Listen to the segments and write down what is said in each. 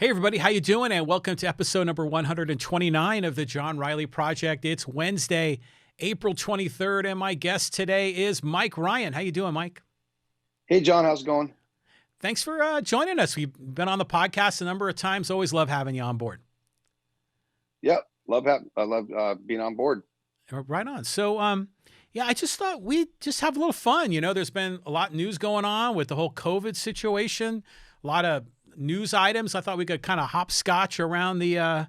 Hey everybody, how you doing? And welcome to episode number 129 of the John Riley Project. It's Wednesday, April 23rd, and my guest today is Mike Ryan. How you doing, Mike? Hey, John, how's it going? Thanks for joining us. We've been on the podcast a number of times. Always love having you on board. Yep, I love being on board. Right on. So, yeah, I just thought we'd just have a little fun. You know, there's been a lot of news going on with the whole COVID situation, a lot of news items. I thought we could kind of hopscotch around the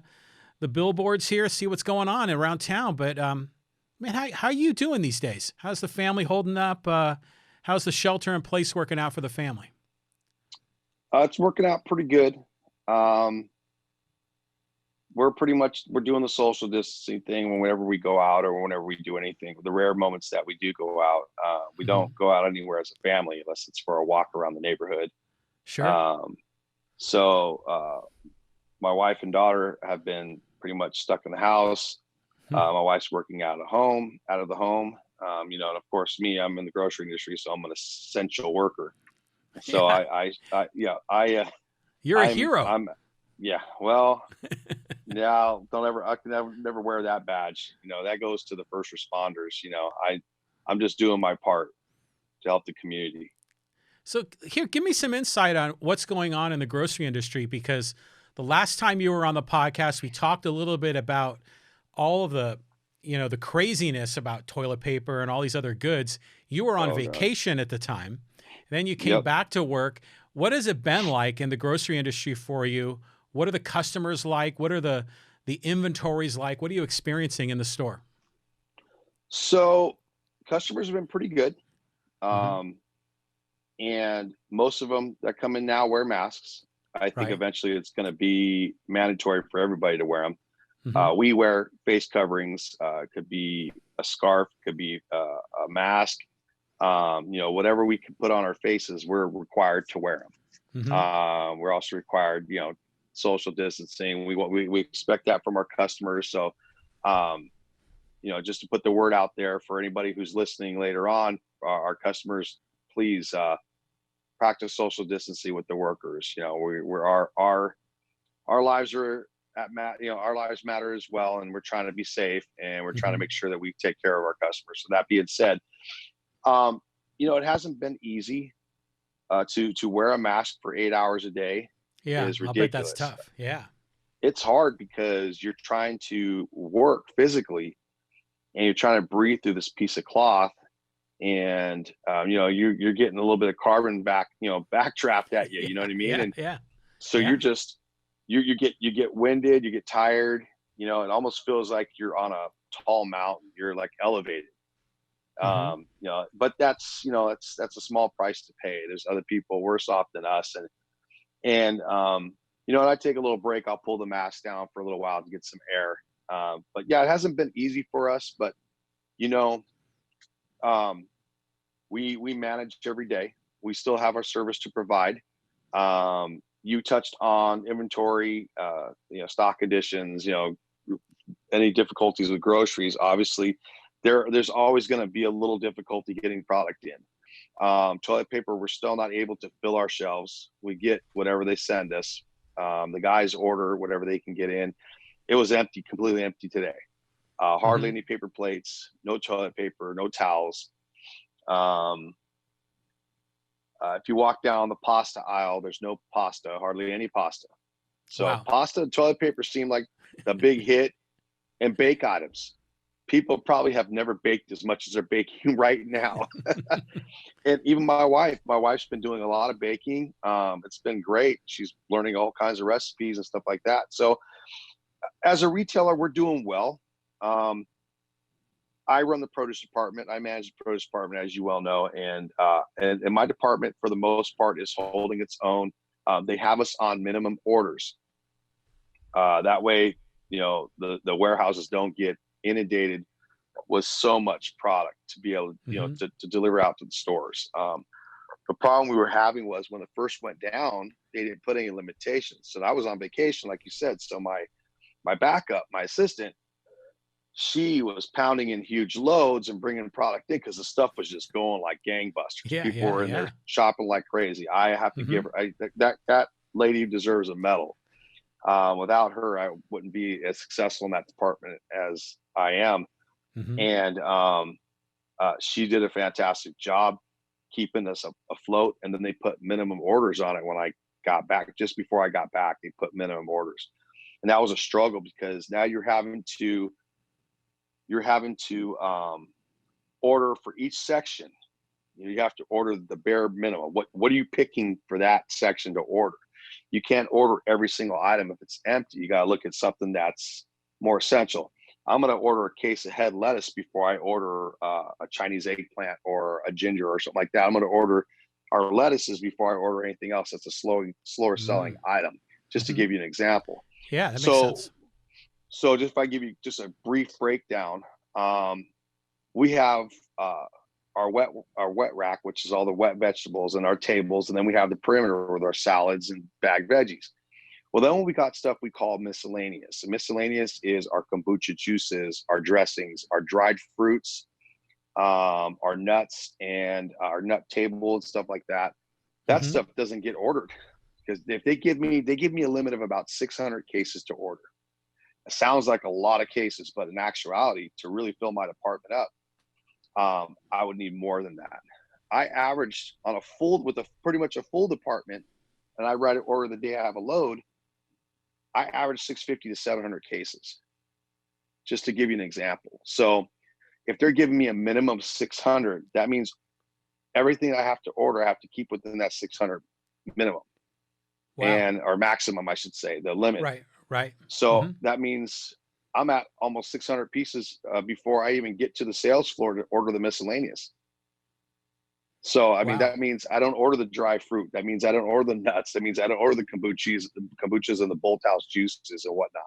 billboards here, see what's going on around town. But man, how are you doing these days? How's the family holding up? How's the shelter in place working out for the family? It's working out pretty good. We're doing the social distancing thing whenever we go out or whenever we do anything. The rare moments that we do go out, we don't go out anywhere as a family unless it's for a walk around the neighborhood. Sure. So my wife and daughter have been pretty much stuck in the house. My wife's working out of the home. And of course me, I'm in the grocery industry, so I'm an essential worker. So You're a hero. Well, yeah, I can never wear that badge. That goes to the first responders. I'm just doing my part to help the community. So here, give me some insight on what's going on in the grocery industry, because the last time you were on the podcast, we talked a little bit about all of the craziness about toilet paper and all these other goods. You were on vacation at the time. Then you came back to work. What has it been like in the grocery industry for you? What are the customers like? What are the inventories like? What are you experiencing in the store? So customers have been pretty good. Mm-hmm. And most of them that come in now wear masks. I think eventually it's going to be mandatory for everybody to wear them. Mm-hmm. We wear face coverings. Could be a scarf, could be a mask. Whatever we can put on our faces, we're required to wear them. Mm-hmm. We're also required, social distancing. We expect that from our customers. So, just to put the word out there for anybody who's listening later on, our customers, please practice social distancing with the workers. Our lives are our lives matter as well, and we're trying to be safe, and we're trying to make sure that we take care of our customers. So that being said, it hasn't been easy to wear a mask for 8 hours a day. Yeah, is ridiculous. I'll bet that's tough. Yeah. It's hard because you're trying to work physically and you're trying to breathe through this piece of cloth, and you're getting a little bit of carbon backdraft at you. You know what I mean? So you're just you get winded, you get tired. It almost feels like you're on a tall mountain. You're like elevated. But that's a small price to pay. There's other people worse off than us, and I take a little break. I'll pull the mask down for a little while to get some air. But yeah, it hasn't been easy for us, but we manage every day. We still have our service to provide. You touched on inventory, stock additions, any difficulties with groceries. Obviously, there's always going to be a little difficulty getting product in. Toilet paper, we're still not able to fill our shelves. We get whatever they send us. The guys order whatever they can get in. It was empty, completely empty today. Hardly any paper plates, no toilet paper, no towels. If you walk down the pasta aisle, there's no pasta, hardly any pasta. So pasta and toilet paper seem like the big hit, and bake items. People probably have never baked as much as they're baking right now. And even my wife's been doing a lot of baking. It's been great. She's learning all kinds of recipes and stuff like that. So as a retailer, we're doing well. I run the produce department. I manage the produce department, as you well know. And my department, for the most part, is holding its own. They have us on minimum orders. That way, the warehouses don't get inundated with so much product to be able to deliver out to the stores. The problem we were having was when it first went down, they didn't put any limitations. So I was on vacation, like you said. So my backup, my assistant, she was pounding in huge loads and bringing product in because the stuff was just going like gangbusters. People were in there shopping like crazy. I have to give her that lady deserves a medal. Without her, I wouldn't be as successful in that department as I am. Hmm. And she did a fantastic job keeping us afloat. And then they put minimum orders on it when I got back. Just before I got back, they put minimum orders, and that was a struggle because now you're having to order for each section. You have to order the bare minimum. What are you picking for that section to order? You can't order every single item if it's empty. You got to look at something that's more essential. I'm going to order a case of head lettuce before I order a Chinese eggplant or a ginger or something like that. I'm going to order our lettuces before I order anything else that's a slower selling item, just to Hmm. give you an example. Yeah, that makes So, sense. so just if I give you just a brief breakdown, um, we have our wet rack, which is all the wet vegetables, and our tables, and then we have the perimeter with our salads and bagged veggies. Well, then we got stuff we call miscellaneous. And miscellaneous is our kombucha juices, our dressings, our dried fruits, our nuts, and our nut table and stuff like that. That Hmm. stuff doesn't get ordered because if they give me a limit of about 600 cases to order. It sounds like a lot of cases, but in actuality, to really fill my department up, I would need more than that. I averaged on a full with a pretty much a full department, and I write an order the day I have a load. I average 650 to 700 cases, just to give you an example. So if they're giving me a minimum of 600, that means everything I have to order, I have to keep within that 600 minimum Wow. and or maximum, I should say, the limit. Right. Right. So Hmm. that means I'm at almost 600 pieces before I even get to the sales floor to order the miscellaneous. So, I mean, Wow. that means I don't order the dry fruit. That means I don't order the nuts. That means I don't order the kombuchas and the bolt house juices and whatnot,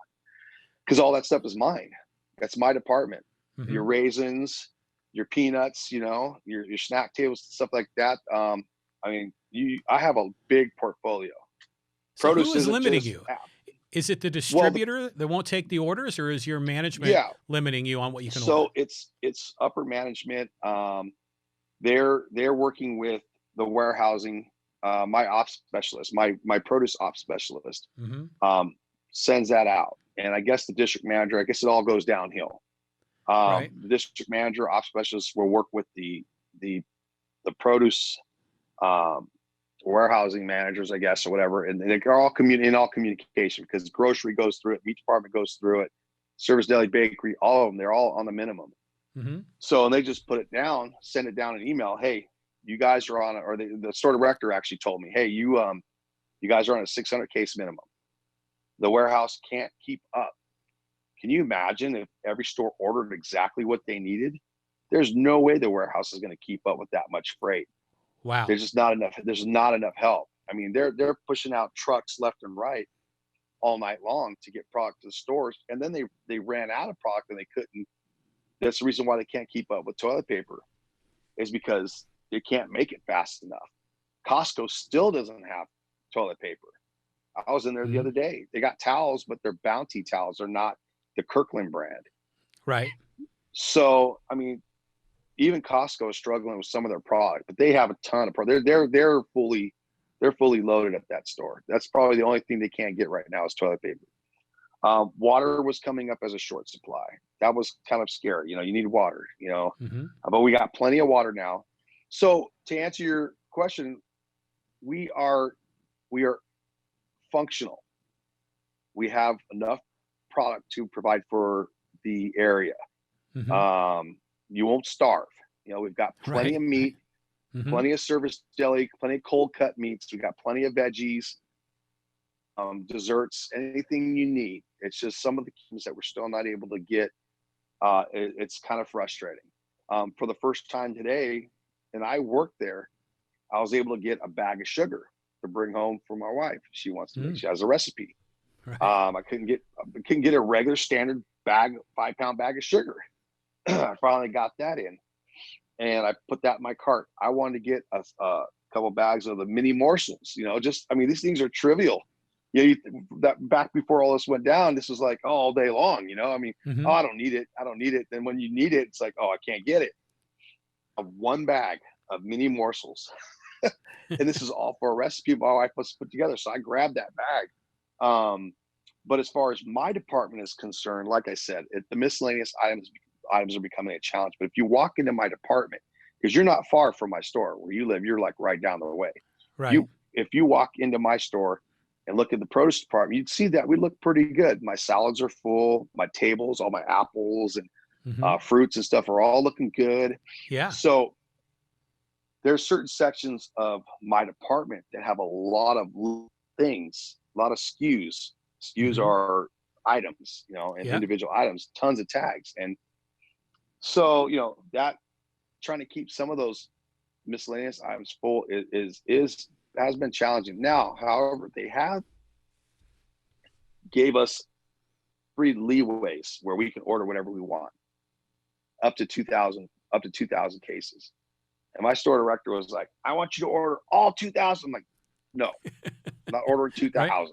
because all that stuff is mine. That's my department. Your Hmm. raisins, your peanuts, your snack tables, stuff like that. I mean, I have a big portfolio. So who Produce is isn't limiting just you? Is it the well, distributor that won't take the orders, or is your management yeah. limiting you on what you can So order? it's upper management. They're working with the warehousing. My ops specialist, my produce ops specialist, Hmm. um, sends that out, and I guess the district manager. I guess it all goes downhill. Right. The district manager, ops specialist, will work with the the produce um, warehousing managers, I guess, or whatever, and they're all in all communication because grocery goes through it, meat department goes through it, service deli, bakery, all of them. They're all on the minimum. Hmm. So, and they just put it down, send it down an email. Hey, you guys are on, or the store director actually told me, hey, you guys are on a 600 case minimum. The warehouse can't keep up. Can you imagine if every store ordered exactly what they needed? There's no way the warehouse is going to keep up with that much freight. Wow. There's just not enough. There's not enough help. I mean, they're pushing out trucks left and right all night long to get product to the stores, and then they ran out of product and they couldn't. That's the reason why they can't keep up with toilet paper, is because they can't make it fast enough. Costco still doesn't have toilet paper. I was in there the Hmm. other day. They got towels, but they're Bounty towels. They're not the Kirkland brand. Right. So, I mean, even Costco is struggling with some of their product, but they have a ton of product. They're fully loaded at that store. That's probably the only thing they can't get right now is toilet paper. Water was coming up as a short supply. That was kind of scary. You need water. Hmm. But we got plenty of water now. So to answer your question, we are we are functional. We have enough product to provide for the area. Hmm. You won't starve. We've got plenty Right. of Right. meat, Hmm. plenty of service deli, plenty of cold cut meats. We got plenty of veggies, desserts, anything you need. It's just some of the things that we're still not able to get. It's kind of frustrating. For the first time today, and I worked there, I was able to get a bag of sugar to bring home for my wife. She wants to make. Mm. She has a recipe. Right. I couldn't get a regular standard bag, 5-pound bag of sugar. I finally got that in, and I put that in my cart. I wanted to get a couple bags of the mini morsels. These things are trivial. That back before all this went down, this was like all day long. Oh, Hmm. I don't need it. I don't need it. Then when you need it, it's like, oh, I can't get it. One bag of mini morsels, and this is all for a recipe my wife was put together. So I grabbed that bag. But as far as my department is concerned, like I said, the miscellaneous items are becoming a challenge. But if you walk into my department, because you're not far from my store where you live, you're like right down the way. Right. If you walk into my store and look at the produce department, you'd see that we look pretty good. My salads are full, my tables, all my apples and fruits and stuff are all looking good. Yeah. So there's certain sections of my department that have a lot of things, a lot of SKUs. SKUs are items, and individual items, tons of tags. And so, that trying to keep some of those miscellaneous items full has been challenging. Now, however, they have gave us free leeways where we can order whatever we want, up to 2,000 cases. And my store director was like, "I want you to order all 2,000." I'm like, "No, I'm not ordering 2,000. Right?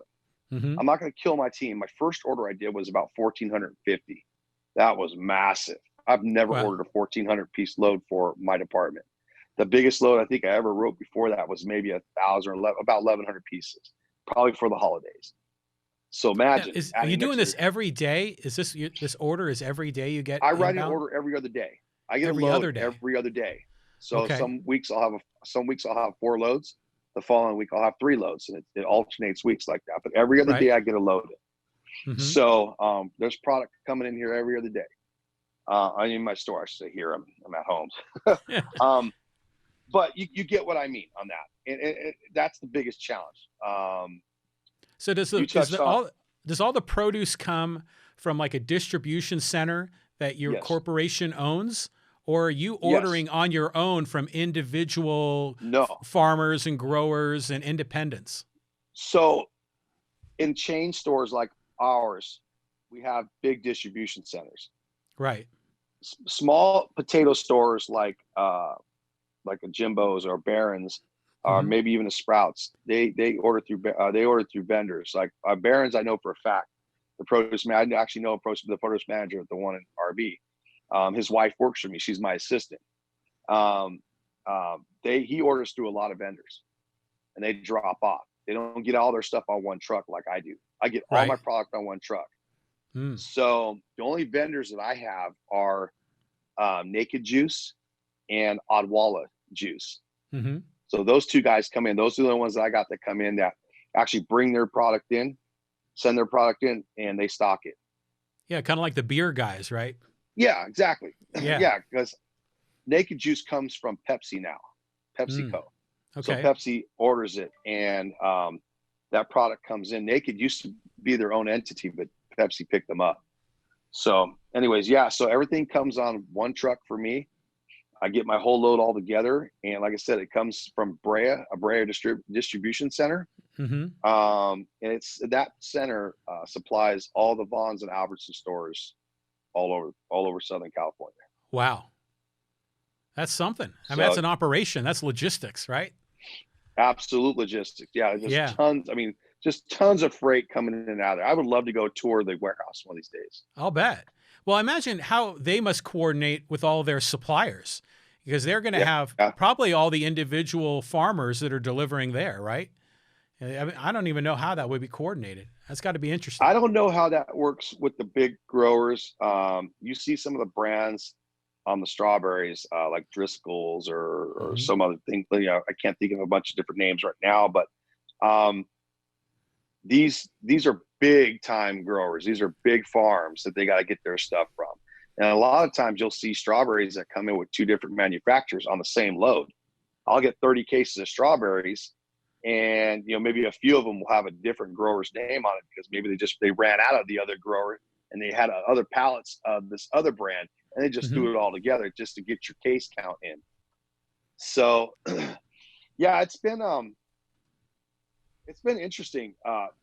I'm not going to kill my team." My first order I did was about 1,450. That was massive. I've never ordered a 1,400 piece load for my department. The biggest load I think I ever wrote before that was maybe 1,000 or about 1,100 pieces, probably for the holidays. So imagine. Are you doing this every day? Is this order is every day you get? I write an order every other day. I get every other day. So some weeks I'll have 4 loads. The following week I'll have 3 loads, and it alternates weeks like that. But every other day I get a load in. So there's product coming in here every other day. I'm in my store. I should say here. I'm at home. But you get what I mean on that, and that's the biggest challenge. So does all the produce come from like a distribution center that your corporation owns? Or are you ordering on your own from individual farmers and growers and independents? So in chain stores like ours, we have big distribution centers. Right. Small potato stores like a Jimbo's or Barron's, or maybe even a Sprouts, they order through vendors. Like Barron's, I know for a fact. I actually know the produce manager at the one in RB. His wife works for me. She's my assistant. He orders through a lot of vendors, and they drop off. They don't get all their stuff on one truck like I do. I get all my product on one truck. So the only vendors that I have are Naked Juice and Odwalla Juice. So those 2 guys come in. Those are the ones that I got that come in that actually bring their product in, send their product in, and they stock it. Yeah, kind of like the beer guys, right? Yeah, exactly. Yeah, because Naked Juice comes from Pepsi now, PepsiCo. Okay. So Pepsi orders it, and that product comes in. Naked used to be their own entity, but Pepsi picked them up. So anyways, so everything comes on one truck for me. I get my whole load all together, and like I said, it comes from a Brea distribution center. And it's that center supplies all the Vons and Albertson stores all over Southern California. Wow. That's something. I mean, that's an operation. That's logistics, right? Absolute logistics. Yeah. There's tons. I mean, just tons of freight coming in and out of there. I would love to go tour the warehouse one of these days. I'll bet. Well, imagine how they must coordinate with all their suppliers, because they're going to have probably all the individual farmers that are delivering there, right? I mean, I don't even know how that would be coordinated. That's got to be interesting. I don't know how that works with the big growers. You see some of the brands on the strawberries, like Driscoll's or some other thing. I can't think of a bunch of different names right now, but these are big time growers. These are big farms that they got to get their stuff from. And a lot of times you'll see strawberries that come in with 2 different manufacturers on the same load. I'll get 30 cases of strawberries, and maybe a few of them will have a different grower's name on it because maybe they ran out of the other grower and they had other pallets of this other brand, and they just threw it all together just to get your case count in. So it's been interesting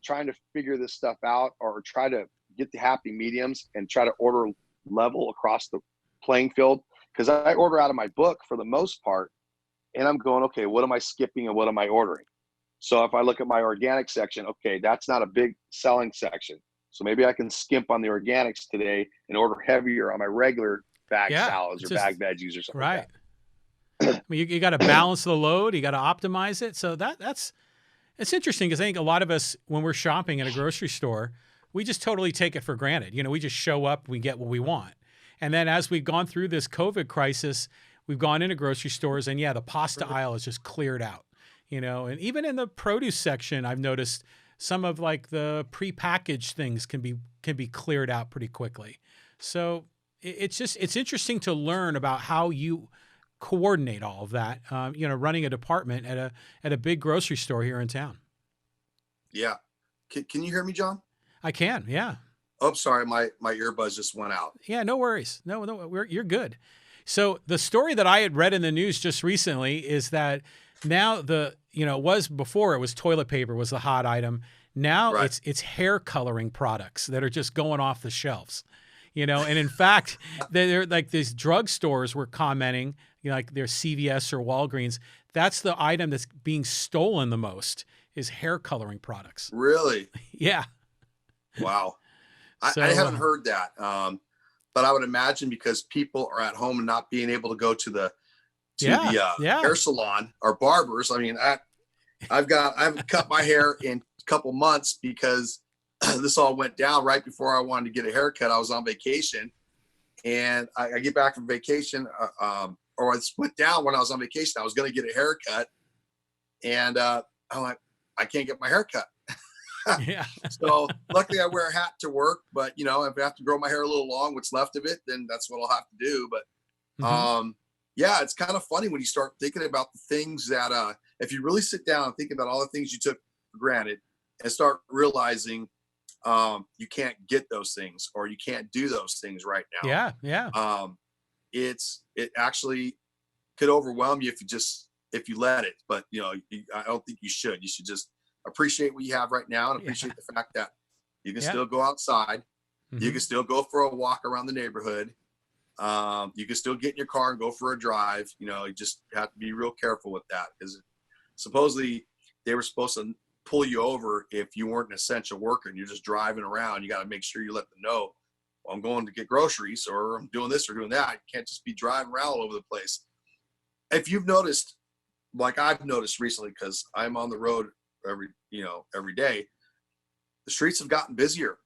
trying to figure this stuff out, or try to get the happy mediums and try to order level across the playing field, because I order out of my book for the most part, and I'm going, okay, what am I skipping and what am I ordering? So if I look at my organic section, okay, that's not a big selling section, so maybe I can skimp on the organics today and order heavier on my regular bag salads or bag veggies or something like that. I mean, you got to balance the load, you got to optimize it. So it's interesting, because I think a lot of us, when we're shopping at a grocery store, we just totally take it for granted. You know, we just show up, we get what we want. And then as we've gone through this COVID crisis, we've gone into grocery stores and yeah, the pasta aisle is just cleared out, you know, and even in the produce section, I've noticed some of like the prepackaged things can be cleared out pretty quickly. So it's interesting to learn about how you coordinate all of that, you know, running a department at a big grocery store here in town. Yeah. Can you hear me, John? I can. Yeah. Oh, sorry. My earbuds just went out. Yeah. No worries. No, you're good. So the story that I had read in the news just recently is that now it was before it was toilet paper was the hot item. Now Right. it's hair coloring products that are just going off the shelves, you know? And in fact, they're like these drugstores were commenting, you know, like their CVS or Walgreens. That's the item that's being stolen the most is hair coloring products. Really? Yeah. Wow. So, I haven't heard that. But I would imagine because people are at home and not being able to go to the hair salon or barbers. I mean, I've cut my hair in a couple months because this all went down right before I wanted to get a haircut. I was on vacation, and I get back from vacation, or I went down when I was on vacation. I was going to get a haircut, and I'm like, I can't get my haircut. yeah. So luckily I wear a hat to work, but you know, if I have to grow my hair a little long, what's left of it, then that's what I'll have to do. But yeah, it's kind of funny when you start thinking about the things that if you really sit down and think about all the things you took for granted and start realizing you can't get those things or you can't do those things right now. Yeah. Yeah. It actually could overwhelm you if you let it. But you know, I don't think you should. You should just appreciate what you have right now and appreciate the fact that you can still go outside. You can still go for a walk around the neighborhood. You can still get in your car and go for a drive. You know, you just have to be real careful with that because supposedly they were supposed to pull you over if you weren't an essential worker and you're just driving around. You got to make sure you let them know, well, I'm going to get groceries or I'm doing this or doing that. You can't just be driving around all over the place. If you've noticed, like I've noticed recently, because I'm on the road every day, the streets have gotten busier.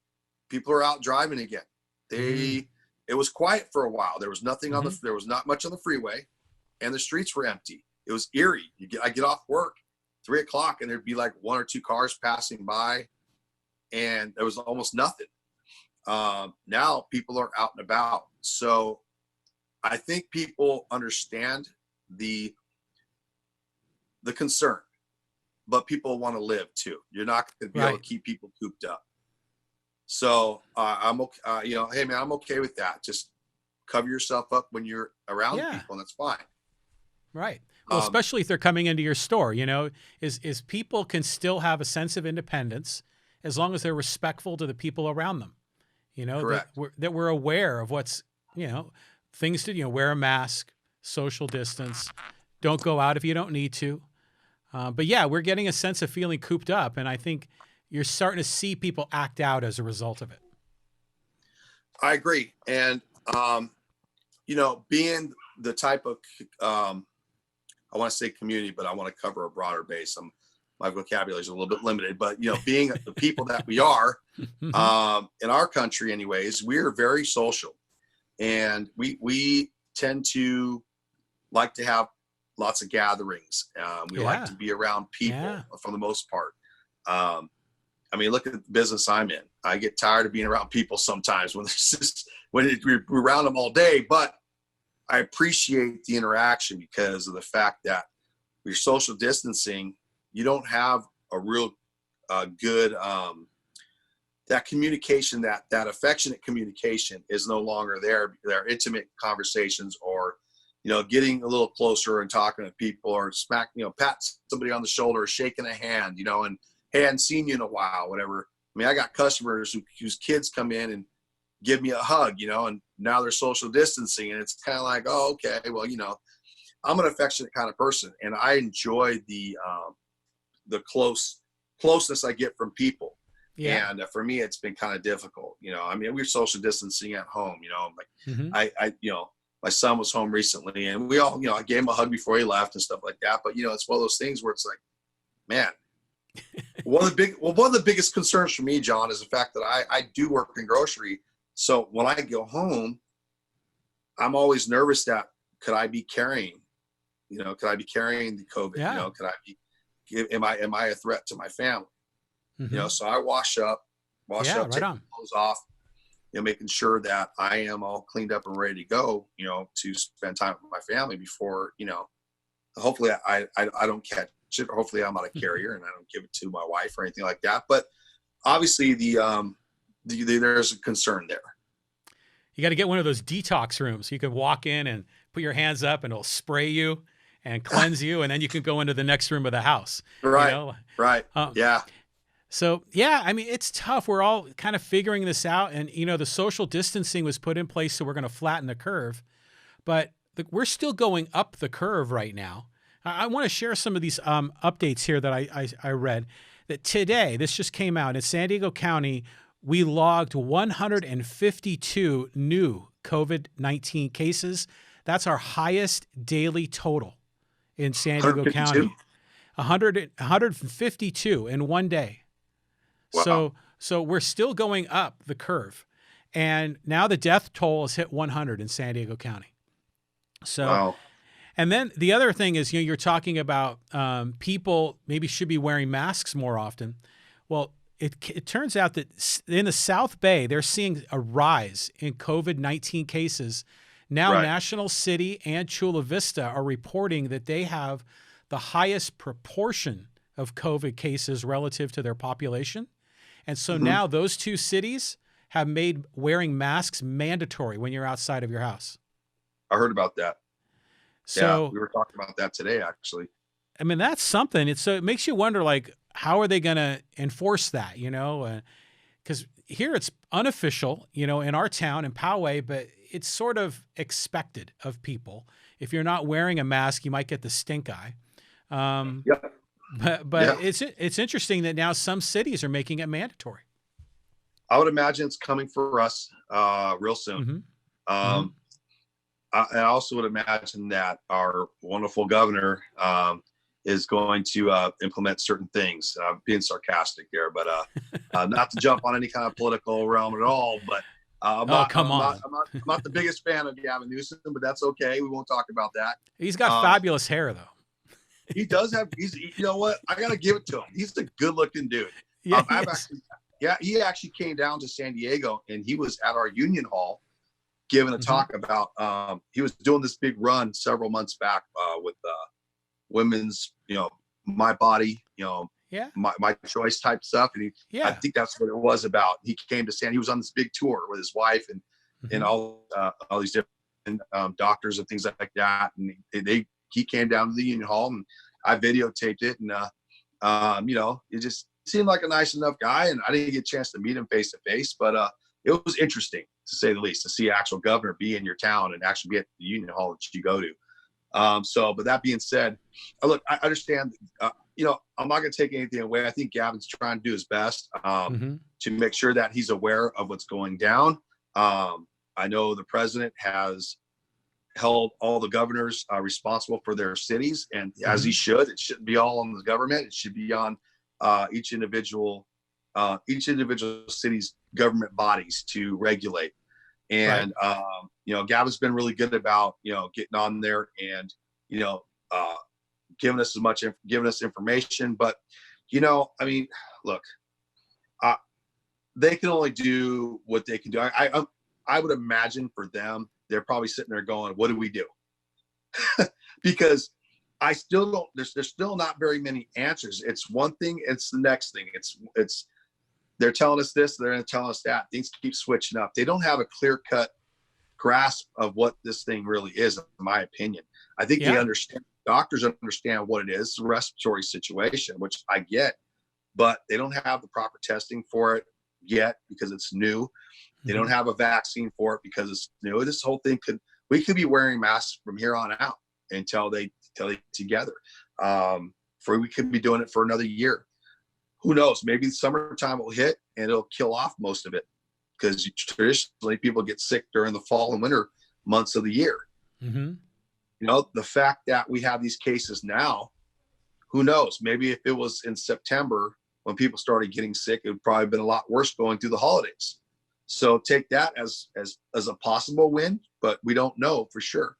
People are out driving again. It was quiet for a while. There was nothing there was not much on the freeway and the streets were empty. It was eerie. I get off work 3:00 and there'd be like one or two cars passing by and there was almost nothing. Now people are out and about. So I think people understand the concern, but people want to live too. You're not going to be able to keep people cooped up. So I'm okay. Hey man, I'm okay with that. Just cover yourself up when you're around people, and that's fine. Right. Well, especially if they're coming into your store, you know, is people can still have a sense of independence as long as they're respectful to the people around them. You know, that we're aware of what's, you know, things to, you know, wear a mask, social distance, don't go out if you don't need to. But yeah, we're getting a sense of feeling cooped up. And I think you're starting to see people act out as a result of it. I agree. And, you know, being the type of, I want to say community, but I want to cover a broader base. My vocabulary is a little bit limited, but, you know, being the people that we are in our country anyways, we're very social. And we tend to like to have lots of gatherings. We like to be around people for the most part. I mean, look at the business I'm in. I get tired of being around people sometimes when we're around them all day, but I appreciate the interaction because of the fact that we're social distancing. You don't have a real good, that communication, that affectionate communication is no longer there. There are intimate conversations or, you know, getting a little closer and talking to people or pat somebody on the shoulder, or shaking a hand, you know, and hey, I hadn't seen you in a while, whatever. I mean, I got customers whose kids come in and give me a hug, you know, and now they're social distancing. And it's kind of like, oh, okay, well, you know, I'm an affectionate kind of person and I enjoy the closeness I get from people. Yeah. And for me, it's been kind of difficult, you know. I mean, we're social distancing at home, you know, like I you know, my son was home recently and we all, you know, I gave him a hug before he left and stuff like that. But, you know, it's one of those things where it's like, man, One of the biggest concerns for me, John, is the fact that I do work in grocery. So when I go home, I'm always nervous that could I be carrying, could I be carrying the COVID? Yeah. Could I be, am I a threat to my family? Mm-hmm. So I wash up, Right take on. the clothes off, making sure that I am all cleaned up and ready to go, to spend time with my family before, hopefully I don't catch it. Hopefully I'm not a carrier and I don't give it to my wife or anything like that. But obviously there's a concern there. You got to get one of those detox rooms. You could walk in and put your hands up and it'll spray you and cleanse you. And then you can go into the next room of the house. Right. Right. Yeah. So, yeah, I mean, it's tough. We're all kind of figuring this out. And, the social distancing was put in place, so we're going to flatten the curve. But we're still going up the curve right now. I want to share some of these updates here that I read. That today, this just came out, in San Diego County, we logged 152 new COVID-19 cases. That's our highest daily total in San Diego County. 152 in one day. Wow. So we're still going up the curve. And now the death toll has hit 100 in San Diego County. So, wow. And then the other thing is, you're talking about people maybe should be wearing masks more often. Well, it turns out that in the South Bay, they're seeing a rise in COVID-19 cases. Now, Right. National City and Chula Vista are reporting that they have the highest proportion of COVID cases relative to their population. And so now those two cities have made wearing masks mandatory when you're outside of your house. I heard about that. So yeah, we were talking about that today, actually. I mean, that's something. So it makes you wonder, like, how are they going to enforce that, because here it's unofficial, in our town in Poway, but it's sort of expected of people. If you're not wearing a mask, you might get the stink eye. Yep. But it's interesting that now some cities are making it mandatory. I would imagine it's coming for us real soon. Mm-hmm. I also would imagine that our wonderful governor is going to implement certain things. Being sarcastic there, but not to jump on any kind of political realm at all. But I'm not the biggest fan of Gavin Newsom, but that's okay. We won't talk about that. He's got fabulous hair, though. He does have. You know what? I gotta give it to him. He's a good-looking dude. Yeah, he actually came down to San Diego, and he was at our Union Hall giving a talk about. He was doing this big run several months back with women's, my body, my choice type stuff, and I think that's what it was about. He came to He was on this big tour with his wife and all these different doctors and things like that, and he came down to the Union Hall, and I videotaped it, and it just seemed like a nice enough guy, and I didn't get a chance to meet him face to face, but it was interesting, to say the least, to see an actual governor be in your town and actually be at the Union Hall that you go to. But that being said, look, I understand, I'm not going to take anything away. I think Gavin's trying to do his best to make sure that he's aware of what's going down. I know the president has held all the governors responsible for their cities, and as he should. It shouldn't be all on the government. It should be on each individual city's government bodies to regulate. And Gavin's been really good about getting on there and giving us information. But look, they can only do what they can do. I would imagine for them, they're probably sitting there going, what do we do? Because I still don't, there's still not very many answers. It's one thing, it's the next thing. It's they're telling us this, they're telling us that. Things keep switching up. They don't have a clear-cut grasp of what this thing really is, in my opinion. I think they understand, doctors understand what it is. It's a respiratory situation, which I get, but they don't have the proper testing for it yet because it's new. They don't have a vaccine for it because it's new. This whole thing we could be wearing masks from here on out until they together. We could be doing it for another year. Who knows? Maybe the summertime will hit and it'll kill off most of it, because traditionally people get sick during the fall and winter months of the year. The fact that we have these cases now, who knows? Maybe if it was in September when people started getting sick, it would probably have been a lot worse going through the holidays. So take that as a possible win, but we don't know for sure.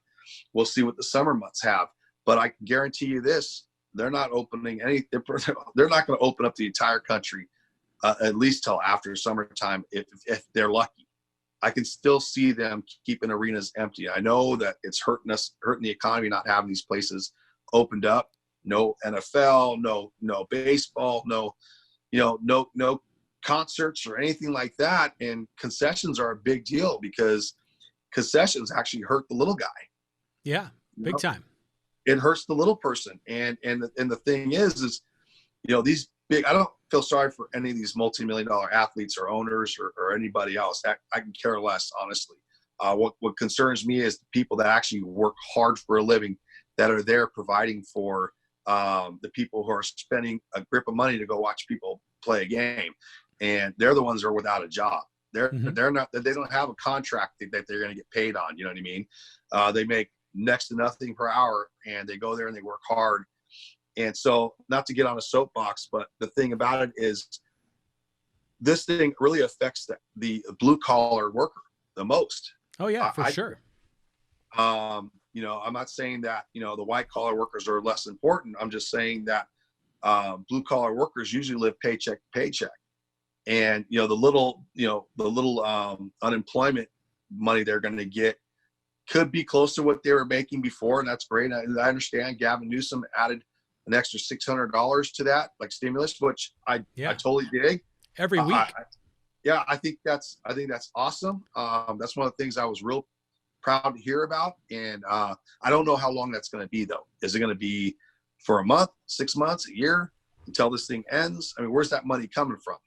We'll see what the summer months have. But I can guarantee you this: they're not opening any. They're not going to open up the entire country at least till after summertime, if they're lucky. I can still see them keeping arenas empty. I know that it's hurting the economy not having these places opened up. No NFL, no baseball, no concerts or anything like that. And concessions are a big deal because concessions actually hurt the little guy. Yeah, big time. It hurts the little person. And the thing is these big, I don't feel sorry for any of these multi-million-dollar athletes or owners or anybody else. I can care less, honestly. What concerns me is the people that actually work hard for a living, that are there providing for the people who are spending a grip of money to go watch people play a game. And they're the ones that are without a job. They're not, they don't have a contract that they're going to get paid on. You know what I mean? They make next to nothing per hour, and they go there and they work hard. And so, not to get on a soapbox, but the thing about it is this thing really affects the blue collar worker the most. Oh yeah, for sure. I'm not saying that, the white collar workers are less important. I'm just saying that blue collar workers usually live paycheck to paycheck. And, the little unemployment money they're going to get could be close to what they were making before. And that's great. I understand Gavin Newsom added an extra $600 to that, like stimulus, which I totally dig. Every week. I think that's awesome. That's one of the things I was real proud to hear about. And I don't know how long that's going to be, though. Is it going to be for a month, 6 months, a year, until this thing ends? I mean, where's that money coming from?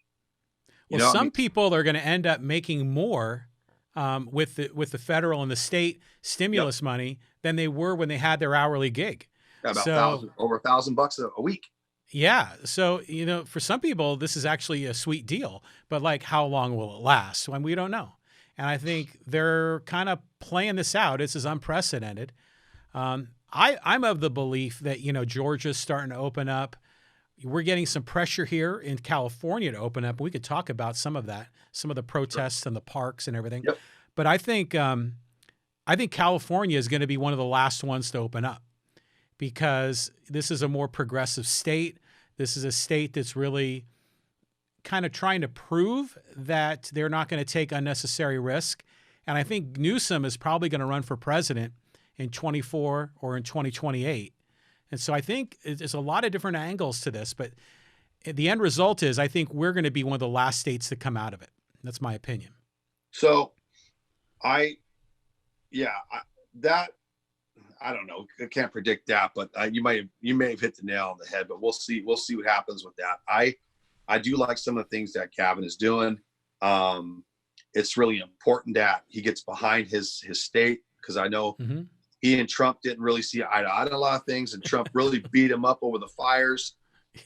Well, some people are going to end up making more with the federal and the state stimulus money than they were when they had their hourly gig. Over $1,000 a week. Yeah. So, for some people, this is actually a sweet deal, but like, how long will it last? When we don't know. And I think they're kind of playing this out. This is unprecedented. I'm of the belief that, Georgia's starting to open up. We're getting some pressure here in California to open up. We could talk about some of that, some of the protests and the parks and everything. Yep. But I think California is going to be one of the last ones to open up, because this is a more progressive state. This is a state that's really kind of trying to prove that they're not going to take unnecessary risk. And I think Newsom is probably going to run for president in 24 or in 2028. And so I think there's a lot of different angles to this, but the end result is I think we're going to be one of the last states to come out of it. That's my opinion. So I don't know. I can't predict that, but you may have hit the nail on the head, but we'll see what happens with that. I do like some of the things that Gavin is doing. It's really important that he gets behind his state, because I know he and Trump didn't really see eye to eye on a lot of things, and Trump really beat him up over the fires.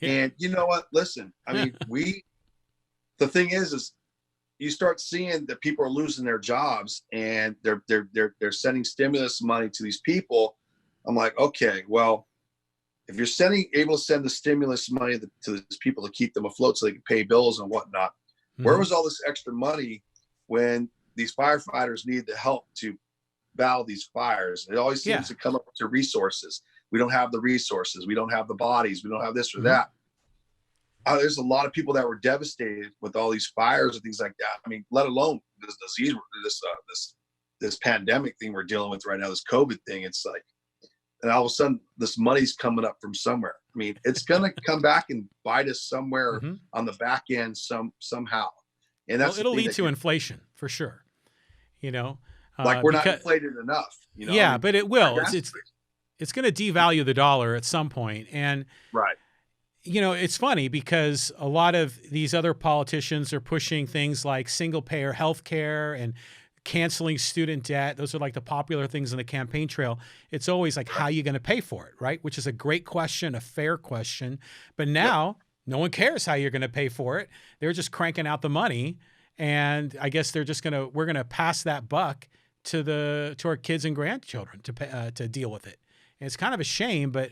And you know what? Listen, I mean, the thing is you start seeing that people are losing their jobs, and they're sending stimulus money to these people. I'm like, okay, well, if you're able to send the stimulus money to these people to keep them afloat so they can pay bills and whatnot, where was all this extra money when these firefighters need the help to battle these fires? It always seems to come up to resources. We don't have the resources. We don't have the bodies. We don't have this or that. There's a lot of people that were devastated with all these fires and things like that. I mean, let alone this disease, this pandemic thing we're dealing with right now, this COVID thing. It's like, and all of a sudden, this money's coming up from somewhere. I mean, it's going to come back and bite us somewhere on the back end somehow. And that's it'll lead to inflation for sure. Like we're not inflated enough. Yeah, but it will. It's going to devalue the dollar at some point. And right. It's funny because a lot of these other politicians are pushing things like single payer health care and canceling student debt. Those are like the popular things on the campaign trail. It's always like, how are you going to pay for it, right? Which is a great question, a fair question. But now no one cares how you're going to pay for it. They're just cranking out the money. And I guess we're going to pass that buck to our kids and grandchildren to deal with it. And it's kind of a shame, but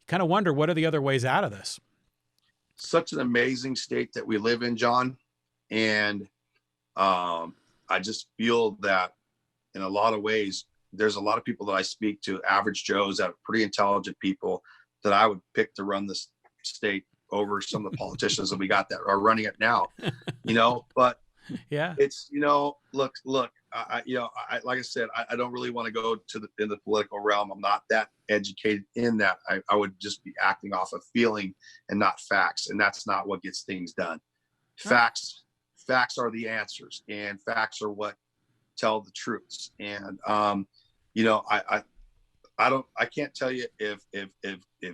kind of wonder, what are the other ways out of this? Such an amazing state that we live in, John. And I just feel that in a lot of ways, there's a lot of people that I speak to, average Joes, that are pretty intelligent people, that I would pick to run this state over some of the politicians that we got that are running it now, but Yeah. it's, look, I like I said, I don't really want to go in the political realm. I'm not that educated in that. I would just be acting off of feeling and not facts. And that's not what gets things done. Facts are the answers, and facts are what tell the truths. And, I can't tell you if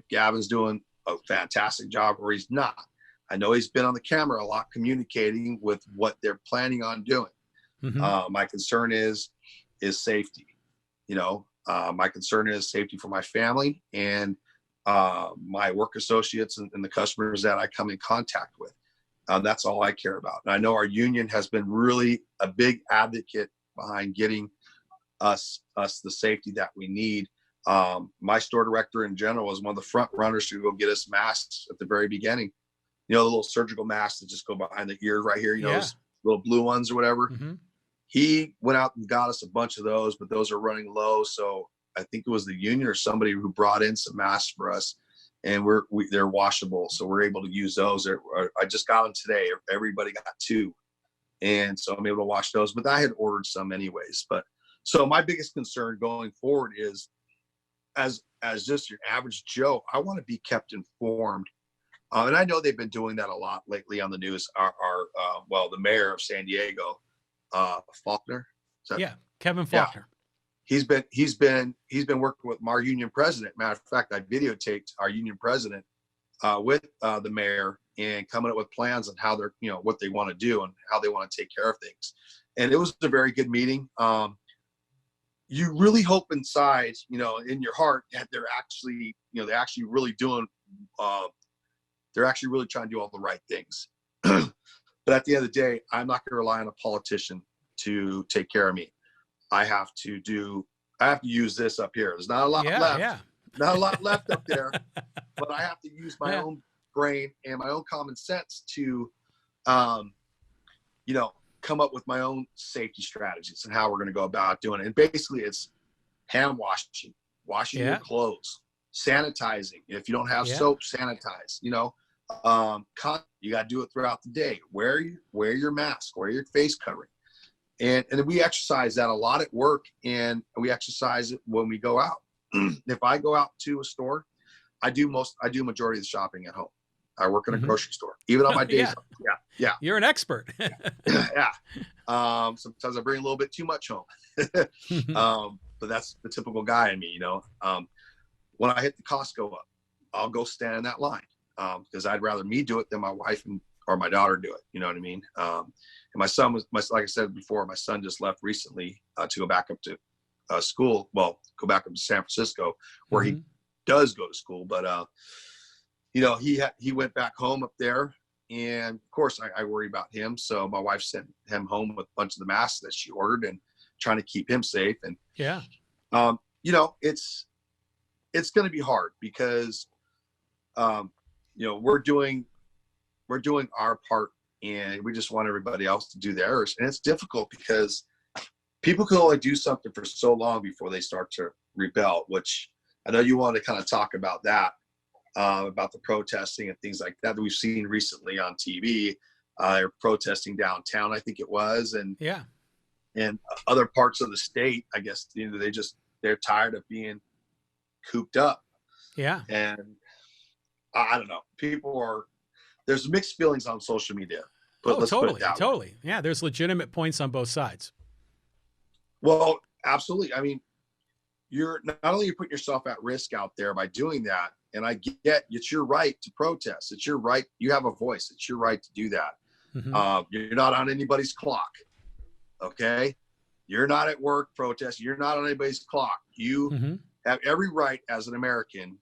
Gavin's doing a fantastic job or he's not. I know he's been on the camera a lot communicating with what they're planning on doing. Mm-hmm. My concern is safety. My concern is safety for my family and my work associates and the customers that I come in contact with. That's all I care about. And I know our union has been really a big advocate behind getting us the safety that we need. My store director in general was one of the front runners to go get us masks at the very beginning. The little surgical masks that just go behind the ear right here, those little blue ones or whatever. Mm-hmm. He went out and got us a bunch of those, but those are running low. So I think it was the union or somebody who brought in some masks for us, and they're washable. So we're able to use those. I just got them today. Everybody got 2. And so I'm able to wash those, but I had ordered some anyways. But so my biggest concern going forward is, as just your average Joe, I want to be kept informed. And I know they've been doing that a lot lately on the news. The mayor of San Diego, Faulkner. Kevin Faulkner. Yeah. He's been working with our union president. Matter of fact, I videotaped our union president with the mayor and coming up with plans on how they're, what they want to do and how they want to take care of things. And it was a very good meeting. You really hope inside, in your heart, that they're actually, really doing, they're actually really trying to do all the right things. But at the end of the day, I'm not going to rely on a politician to take care of me. I have to use this up here. There's not a lot left. Yeah. Not a lot left up there, but I have to use my own brain and my own common sense to, come up with my own safety strategies and how we're going to go about doing it. And basically it's hand washing your clothes, sanitizing. If you don't have soap, sanitize, you got to do it throughout the day. Wear your mask, wear your face covering. And we exercise that a lot at work, and we exercise it when we go out. If I go out to a store, I do majority of the shopping at home. I work in a grocery store, even on my days. Yeah. You're an expert. Yeah. Sometimes I bring a little bit too much home, but that's the typical guy in me. When I hit the Costco up, I'll go stand in that line because I'd rather me do it than my wife or my daughter do it. You know what I mean? And my son like I said before, my son just left recently to go back up to school. Well, go back up to San Francisco where he does go to school, but he went back home up there, and of course I worry about him. So my wife sent him home with a bunch of the masks that she ordered and trying to keep him safe. And it's going to be hard because we're doing our part, and we just want everybody else to do theirs. And it's difficult because people can only do something for so long before they start to rebel, which I know you want to kind of talk about that. About the protesting and things like that we've seen recently on TV. They're protesting downtown, I think it was, and other parts of the state. I guess they're tired of being cooped up. Yeah, and I don't know. There's mixed feelings on social media. But let's put it that way. Totally. Yeah, there's legitimate points on both sides. Well, absolutely. I mean, you're not only putting yourself at risk out there by doing that. And I get it's your right to protest. It's your right. You have a voice. It's your right to do that. Mm-hmm. You're not on anybody's clock. Okay. You're not at work protesting. You're not on anybody's clock. You have every right as an American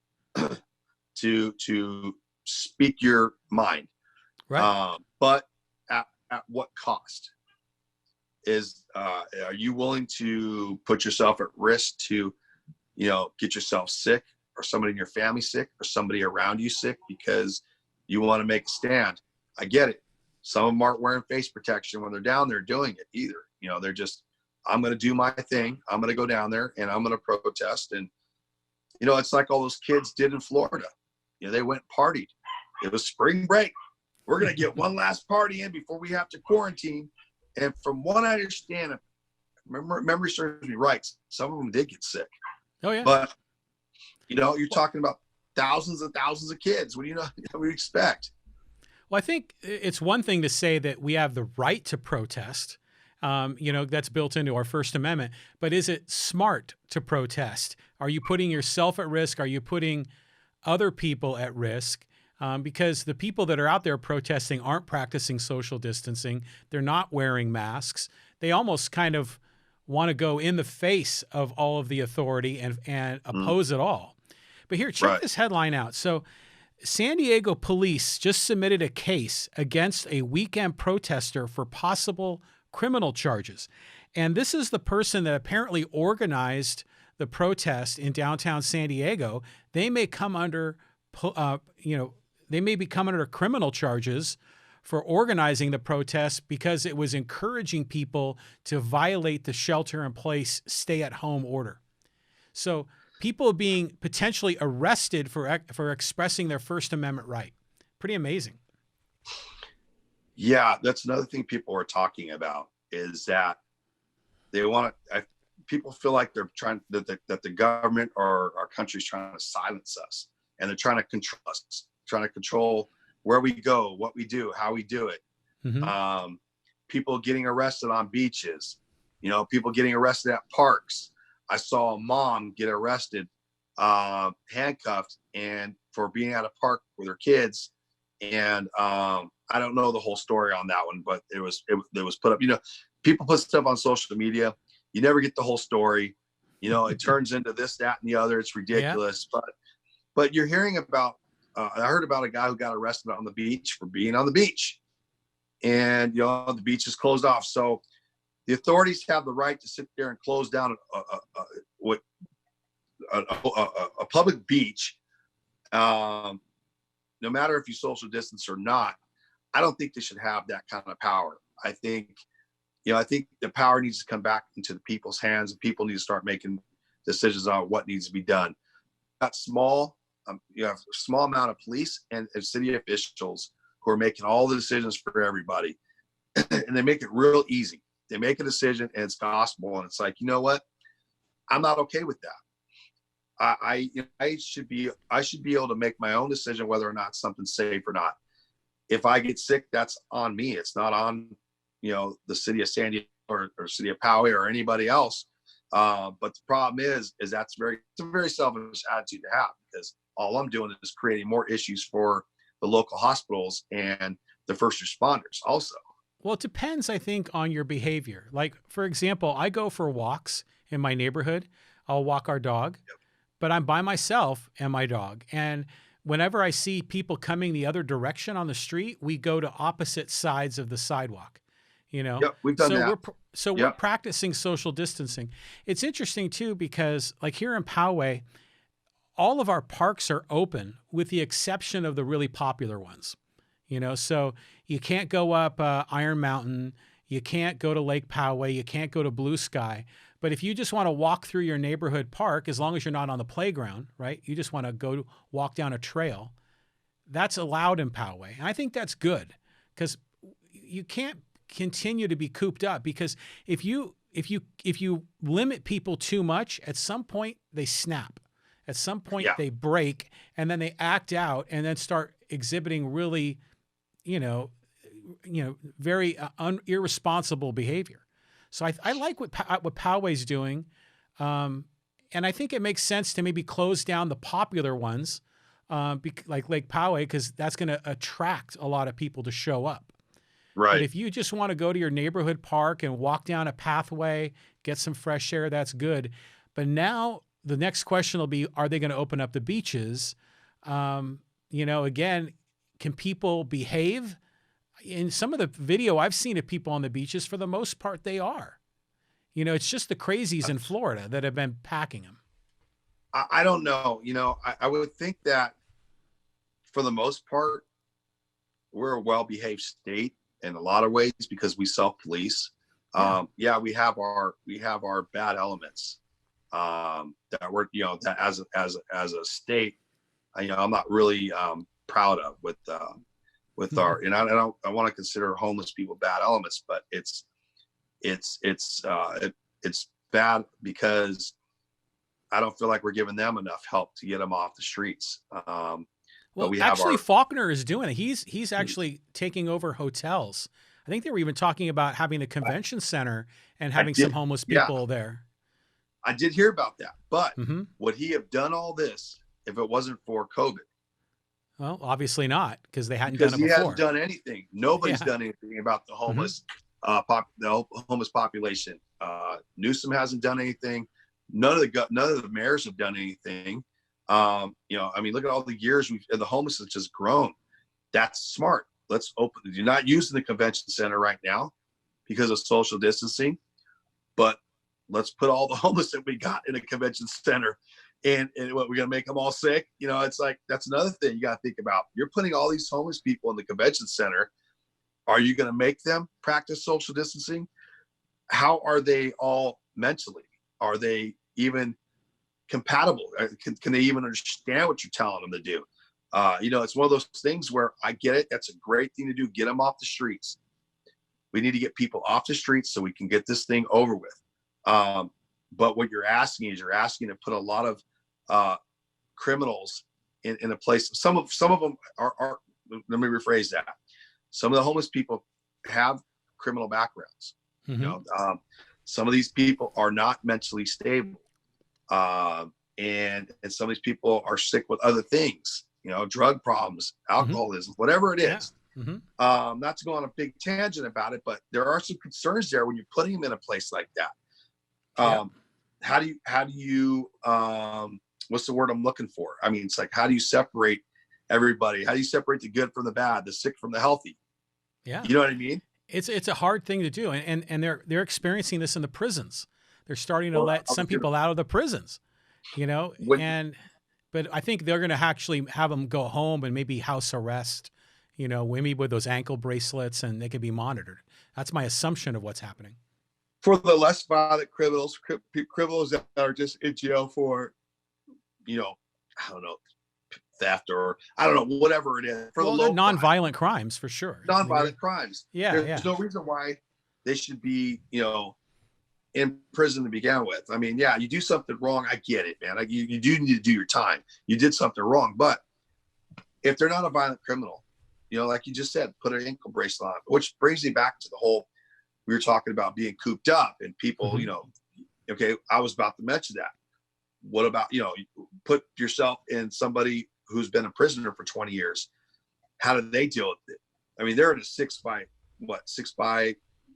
to speak your mind. Right. But at what cost? Are you willing to put yourself at risk to, get yourself sick or or somebody in your family sick or somebody around you sick because you want to make a stand. I get it. Some of them aren't wearing face protection when they're down there doing it either. You know, they're just, I'm going to do my thing. I'm going to go down there and I'm going to protest. And, you know, it's like all those kids did in Florida. You know, they went and partied. It was spring break. We're going to get one last party in before we have to quarantine. And from what I understand, memory serves me right, some of them did get sick. Oh, yeah. But, you know, you're talking about thousands and thousands of kids. What do you know? What do you expect? Well, I think it's one thing to say that we have the right to protest. You know, that's built into our First Amendment. But is it smart to protest? Are you putting yourself at risk? Are you putting other people at risk? Because the people that are out there protesting aren't practicing social distancing. They're not wearing masks. They almost kind of want to go in the face of all of the authority and oppose it all. But here, check this headline out. So San Diego police just submitted a case against a weekend protester for possible criminal charges. And this is the person that apparently organized the protest in downtown San Diego. They may come under, they may be coming under criminal charges for organizing the protest because it was encouraging people to violate the shelter-in-place, stay-at-home order. So people being potentially arrested for expressing their First Amendment right. Pretty amazing. Yeah, that's another thing people are talking about is that they want to. People feel like they're trying that the government or our country's trying to silence us, and they're trying to control us, trying to control where we go, what we do, how we do it. Mm-hmm. People getting arrested on beaches, you know, people getting arrested at parks. I saw a mom get arrested, handcuffed, and for being at a park with her kids. And I don't know the whole story on that one, but it was put up. You know, people put stuff on social media. You never get the whole story. You know, it turns into this, that, and the other. It's ridiculous. Yeah. But you're hearing about. I heard about a guy who got arrested on the beach for being on the beach, and you know the beach is closed off. So the authorities have the right to sit there and close down a public beach, no matter if you social distance or not. I don't think they should have that kind of power. I think the power needs to come back into the people's hands, and people need to start making decisions on what needs to be done. That small. You have a small amount of police and city officials who are making all the decisions for everybody. And they make it real easy. They make a decision and it's gospel. And it's like, you know what? I'm not okay with that. I should be able to make my own decision whether or not something's safe or not. If I get sick, that's on me. It's not on, you know, the city of San Diego or city of Poway or anybody else. But the problem is it's a very selfish attitude to have, because all I'm doing is creating more issues for the local hospitals and the first responders also. Well, it depends, I think, on your behavior. Like, for example, I go for walks in my neighborhood. I'll walk our dog, but I'm by myself and my dog. And whenever I see people coming the other direction on the street, we go to opposite sides of the sidewalk. You know, we've done that. We're practicing social distancing. It's interesting too, because like here in Poway, all of our parks are open with the exception of the really popular ones. You know, so you can't go up Iron Mountain, you can't go to Lake Poway, you can't go to Blue Sky. But if you just want to walk through your neighborhood park, as long as you're not on the playground, right? You just want to go walk down a trail, that's allowed in Poway. And I think that's good, because you can't continue to be cooped up, because if you limit people too much, at some point they snap. At some point they break, and then they act out and then start exhibiting really, very irresponsible behavior. So I like what Poway's doing. And I think it makes sense to maybe close down the popular ones, like Lake Poway, because that's going to attract a lot of people to show up. Right. But if you just want to go to your neighborhood park and walk down a pathway, get some fresh air, that's good. But now the next question will be, are they going to open up the beaches? Again, can people behave? In some of the video I've seen of people on the beaches, for the most part, they are. You know, it's just the crazies in Florida that have been packing them. I don't know. I would think that for the most part, we're a well-behaved state in a lot of ways because we self-police. Yeah, we have our bad elements that we're, that as a state, I'm not really proud of with our, and I want to consider homeless people bad elements, but it's bad because I don't feel like we're giving them enough help to get them off the streets. Well, we actually, Faulkner is doing it. He's actually taking over hotels. I think they were even talking about having a convention center and having some homeless people there. I did hear about that, but would he have done all this if it wasn't for COVID? Well, obviously not, because they hadn't done it before. He hadn't done anything. Nobody's done anything about the homeless, the homeless population. Newsom hasn't done anything. None of the mayors have done anything. Look at all the years the homeless has just grown. That's smart. Let's open. You're not using the convention center right now because of social distancing, but let's put all the homeless that we got in a convention center. And what, we're going to make them all sick? It's like, that's another thing you got to think about. You're putting all these homeless people in the convention center. Are you going to make them practice social distancing? How are they all mentally? Are they even compatible? Can they even understand what you're telling them to do? It's one of those things where I get it. That's a great thing to do. Get them off the streets. We need to get people off the streets so we can get this thing over with. But what you're asking to put a lot of criminals in a place. Some of them are, let me rephrase that. Some of the homeless people have criminal backgrounds. Some of these people are not mentally stable. And some of these people are sick with other things, drug problems, alcoholism, whatever it is. Not to go on a big tangent about it, but there are some concerns there when you're putting them in a place like that. How do you what's the word I'm looking for? I mean, it's like, how do you separate everybody? How do you separate the good from the bad, the sick from the healthy? Yeah. You know what I mean? It's a hard thing to do. And they're experiencing this in the prisons. They're starting to let some people out of the prisons, but I think they're going to actually have them go home and maybe house arrest, maybe with those ankle bracelets, and they can be monitored. That's my assumption of what's happening. For the less violent criminals that are just in jail for, I don't know, theft or I don't know, whatever it is. For the non-violent crimes, for sure. Non-violent crimes. Yeah. There's no reason why they should be, in prison to begin with. I mean, yeah, you do something wrong. I get it, man. You do need to do your time. You did something wrong. But if they're not a violent criminal, like you just said, put an ankle bracelet on, which brings me back to the whole, we were talking about being cooped up and people, okay, I was about to mention that. What about, put yourself in somebody who's been a prisoner for 20 years. How do they deal with it? I mean, they're in a 6 by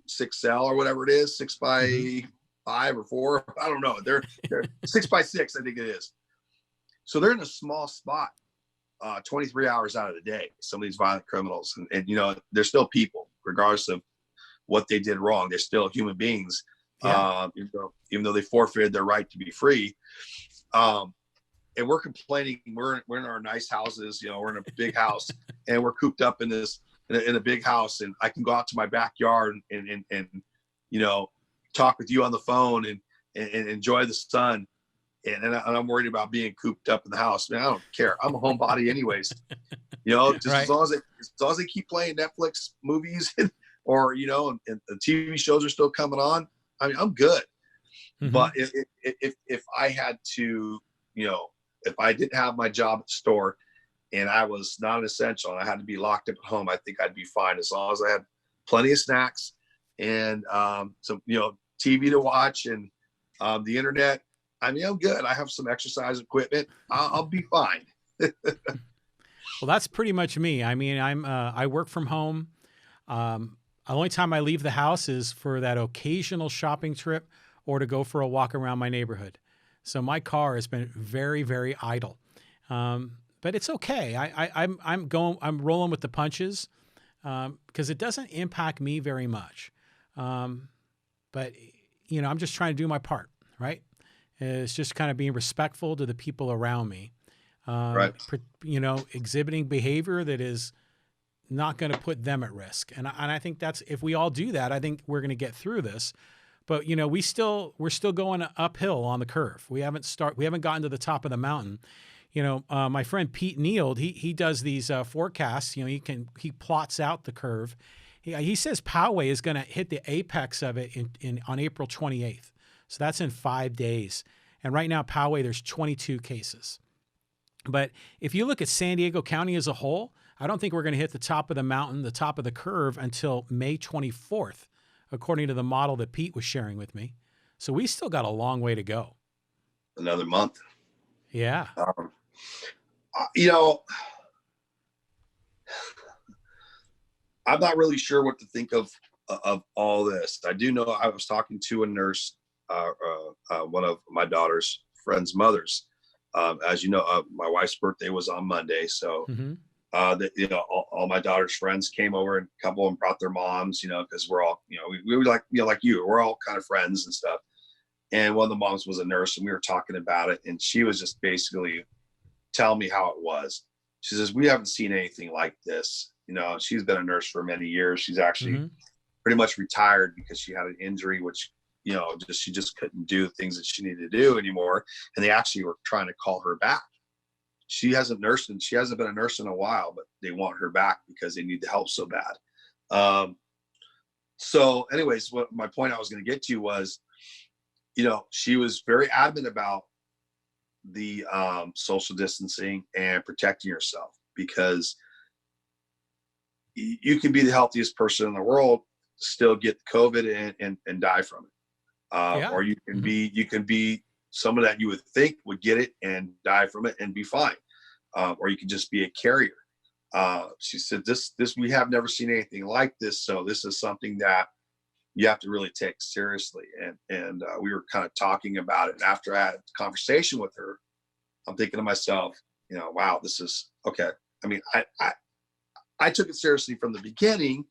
6 cell or whatever it is, 6 by 5 or 4. I don't know. They're 6 by 6, I think it is. So they're in a small spot, 23 hours out of the day. Some of these violent criminals, and they're still people, regardless of what they did wrong. They're still human beings, even though they forfeited their right to be free. And we're complaining. We're in our nice houses. We're in a big house, and we're cooped up in a big house. And I can go out to my backyard and talk with you on the phone and enjoy the sun. And I'm worried about being cooped up in the house. Man, I don't care. I'm a homebody anyways. Just right. as long as they keep playing Netflix movies or and the TV shows are still coming on. I mean, I'm good. But if I had to, if I didn't have my job at the store and I was not an essential and I had to be locked up at home, I think I'd be fine as long as I had plenty of snacks and some TV to watch and the internet. I mean, I'm good. I have some exercise equipment. I'll be fine. Well, that's pretty much me. I mean, I work from home. The only time I leave the house is for that occasional shopping trip or to go for a walk around my neighborhood. So my car has been very, very idle. But it's okay. I'm rolling with the punches because it doesn't impact me very much. But I'm just trying to do my part, right? It's just kind of being respectful to the people around me. Right. Exhibiting behavior that is not going to put them at risk. And I think that's, if we all do that, I think we're going to get through this. But we're still going uphill on the curve. We haven't gotten to the top of the mountain. My friend Pete Neild, he does these forecasts. He plots out the curve. He says Poway is going to hit the apex of it on April 28th. So that's in 5 days. And right now, Poway, there's 22 cases. But if you look at San Diego County as a whole, I don't think we're going to hit the top of the mountain, the top of the curve, until May 24th, according to the model that Pete was sharing with me. So we still got a long way to go. Another month. Yeah. I'm not really sure what to think of all this. I do know I was talking to a nurse, one of my daughter's friend's mothers. As you know, my wife's birthday was on Monday, so all my daughter's friends came over, and a couple of them brought their moms, because we're all, we were like, like you, we're all kind of friends and stuff. And one of the moms was a nurse, and we were talking about it, and she was just basically telling me how it was. She says, we haven't seen anything like this. She's been a nurse for many years. She's actually pretty much retired because she had an injury, which, she just couldn't do things that she needed to do anymore. And they actually were trying to call her back. She hasn't been a nurse in a while, but they want her back because they need the help so bad. So anyways, what my point I was going to get to was, she was very adamant about the social distancing and protecting yourself, because you can be the healthiest person in the world, still get COVID and die from it. Or you can be someone that you would think would get it and die from it and be fine. Or you can just be a carrier. She said, this, we have never seen anything like this. So this is something that you have to really take seriously. And we were kind of talking about it. And after I had a conversation with her, I'm thinking to myself, wow, this is okay. I mean, I took it seriously from the beginning,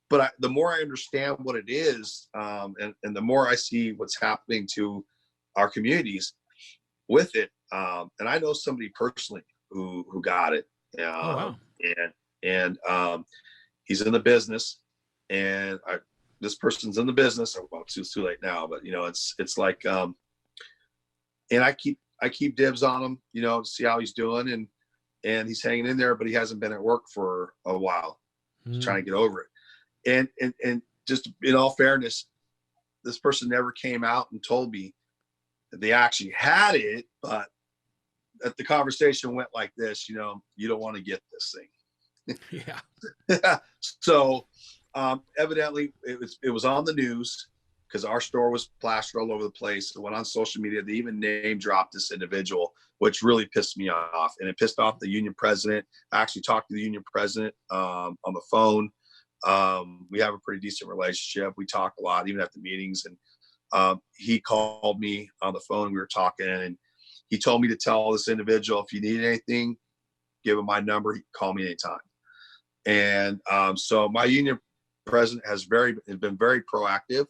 but the more I understand what it is, and the more I see what's happening to our communities with it, and I know somebody personally who got it, wow. and he's in the business, and this person's in the business. Well, it's too late now, but it's like, and I keep dibs on him, to see how he's doing, and he's hanging in there, but he hasn't been at work for a while. He's trying to get over it. And just in all fairness, this person never came out and told me that they actually had it, but that the conversation went like this, you don't want to get this thing. Yeah. So evidently it was on the news, because our store was plastered all over the place. It went on social media. They even name dropped this individual, which really pissed me off. And it pissed off the union president. I actually talked to the union president on the phone. We have a pretty decent relationship. We talk a lot, even at the meetings. And he called me on the phone. We were talking, and he told me to tell this individual, if you need anything, give him my number. He can call me anytime. And so my union president has been very proactive.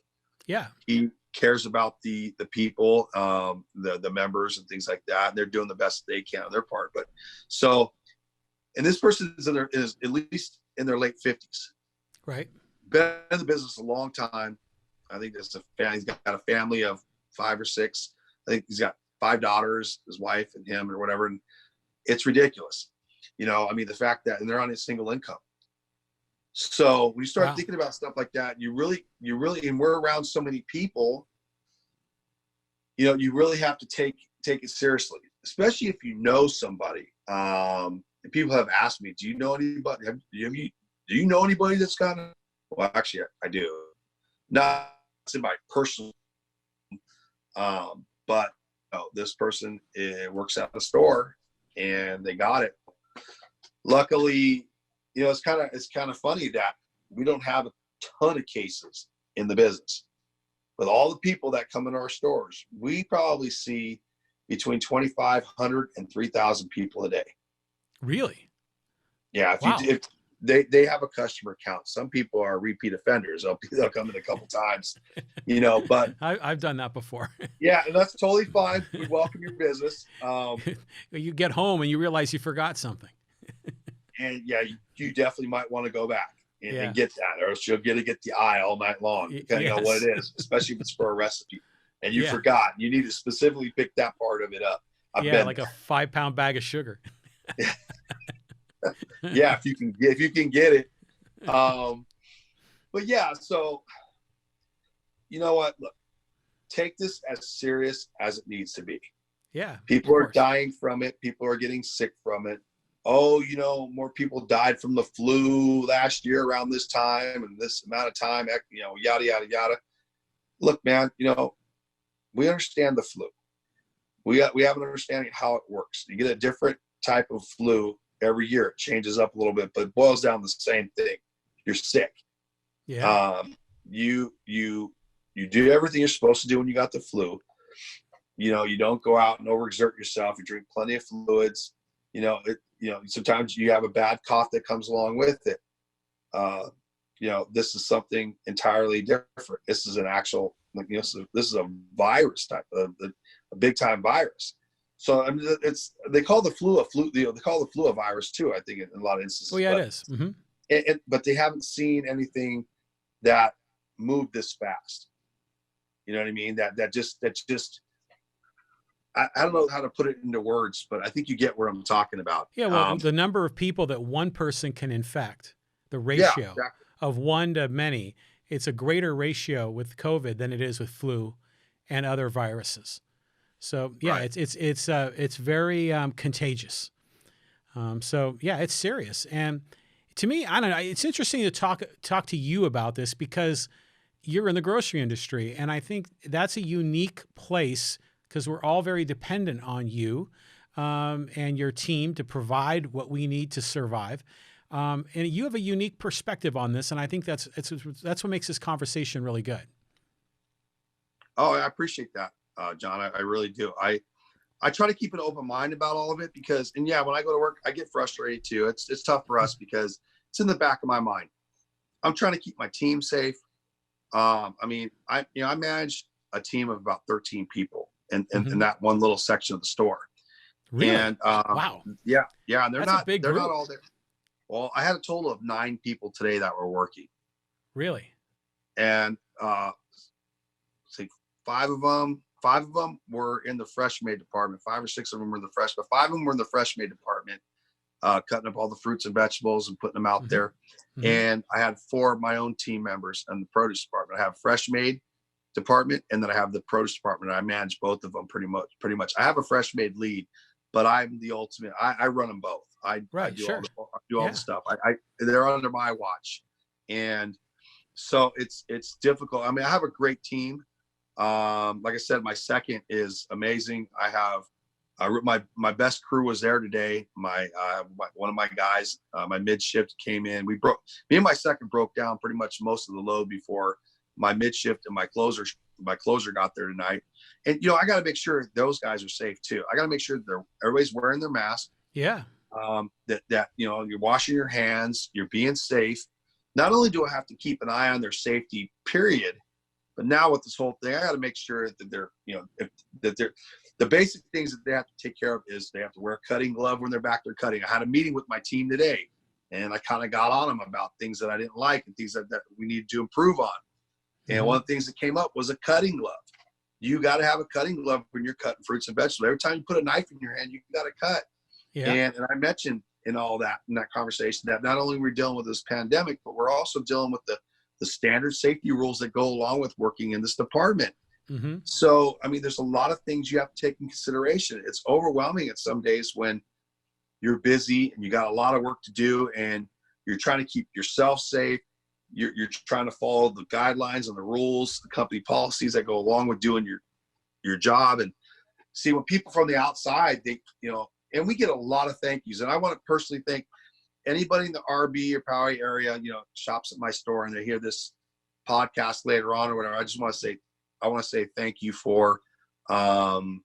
Yeah. He cares about the people, the members and things like that. And they're doing the best they can on their part. But so, and this person is at least in their late 50s. Right. Been in the business a long time. I think he's got a family of 5 or 6. I think he's got 5 daughters, his wife and him or whatever. And it's ridiculous. The fact that, and they're on a single income. So when you start thinking about stuff like that, you really, and we're around so many people, you really have to take it seriously, especially if you know somebody. And people have asked me, do you know anybody? Do you know anybody that's got it? Well, actually, I do. Not in my personal, but this person works at the store, and they got it. Luckily, it's kind of funny that we don't have a ton of cases in the business. With all the people that come in our stores, we probably see between 2,500 and 3,000 people a day. Really? Yeah. they have a customer count. Some people are repeat offenders. They'll come in a couple times, you know, but I've done that before. yeah, and that's totally fine. We welcome your business. You get home and you realize you forgot something. And yeah, you definitely might want to go back Yeah. and get that, or else you'll get the eye all night long, depending on what it is, especially if it's for a recipe and you forgot. You need to specifically pick that part of it up. Like a 5-pound bag of sugar. Yeah, if you can get it. But yeah, so you know what? Look, take this as serious as it needs to be. Yeah. People are dying from it. People are getting sick from it. Oh, you know, more people died from the flu last year around this time and this amount of time, you know, yada, yada, yada. Look, man, you know, we understand the flu. We have an understanding of how it works. You get a different type of flu every year. It changes up a little bit, but it boils down to the same thing. You're sick. Yeah. You do everything you're supposed to do when you got the flu. You know, you don't go out and overexert yourself. You drink plenty of fluids. You know, sometimes you have a bad cough that comes along with it. You know, this is something entirely different. This is an actual, you know, this is a virus type of a big time virus. So I mean, they call the flu they call the flu a virus too, I think, in a lot of instances. Well, yeah, it is. Mm-hmm. But they haven't seen anything that moved this fast. You know what I mean? That just I don't know how to put it into words, but I think you get what I'm talking about. Yeah, well, the number of people that one person can infect, the ratio of 1 to many, it's a greater ratio with COVID than it is with flu and other viruses. So yeah, right. It's very contagious. So yeah, it's serious. And to me, I don't know. It's interesting to talk to you about this because you're in the grocery industry, and I think that's a unique place because we're all very dependent on you and your team to provide what we need to survive. And you have a unique perspective on this, and I think that's what makes this conversation really good. Oh, I appreciate that, John. I really do. I try to keep an open mind about all of it because, and yeah, when I go to work, I get frustrated too. It's tough for us because it's in the back of my mind. I'm trying to keep my team safe. I mean, I manage a team of about 13 people in that one little section of the store. Really? And wow. Yeah. And they're not all there. Well, I had a total of 9 people today that were working. Really? And say 5 of them were in the fresh made department. 5 or 6 of them were in the fresh, but 5 of them were in the fresh made department, cutting up all the fruits and vegetables and putting them out there. And I had 4 of my own team members in the produce department. I have fresh made department, and then I have the produce department. I manage both of them pretty much. I have a fresh made lead, but I'm the ultimate. I run them both. I do all the stuff. They're under my watch, and so it's difficult. I mean, I have a great team. Like I said, my second is amazing. I have my best crew was there today. One of my guys, my mid shift came in. Me and my second broke down pretty much most of the load before my mid shift and my closer got there tonight. And you know, I got to make sure those guys are safe too. I got to make sure that everybody's wearing their mask. Yeah. That you know, you're washing your hands, you're being safe. Not only do I have to keep an eye on their safety, period, but now with this whole thing, I got to make sure that they're, you know, that they're the basic things that they have to take care of is they have to wear a cutting glove when they're back there cutting. I had a meeting with my team today, and I kind of got on them about things that I didn't like and things that we needed to improve on. And one of the things that came up was a cutting glove. You got to have a cutting glove when you're cutting fruits and vegetables. Every time you put a knife in your hand, you got to cut. Yeah. And I mentioned in that conversation that not only we're dealing with this pandemic, but we're also dealing with the standard safety rules that go along with working in this department. So, I mean, there's a lot of things you have to take in consideration. It's overwhelming at some days when you're busy and you got a lot of work to do and you're trying to keep yourself safe. You're trying to follow the guidelines and the rules, the company policies that go along with doing your job. And see, when people from the outside, they, you know, and we get a lot of thank yous. And I want to personally thank anybody in the RB or Poway area, you know, shops at my store and they hear this podcast later on or whatever. I want to say thank you for, you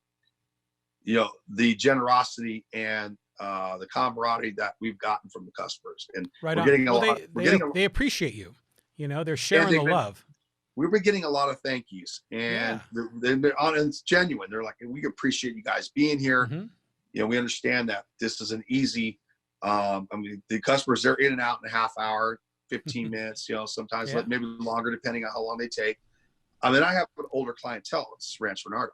know, the generosity and the camaraderie that we've gotten from the customers, and Right we're on. getting a Well, lot. they appreciate you. You know, they're And sharing the love. we've been getting a lot of thank yous, and Yeah. they're on, and it's genuine. They're like, we appreciate you guys being here. Mhm. You know, we understand that this is an easy. I mean, the customers, they're in and out in a half hour, 15 minutes. You know, sometimes Yeah. maybe longer depending on how long they take. I mean, I have an older clientele. It's Rancho Bernardo.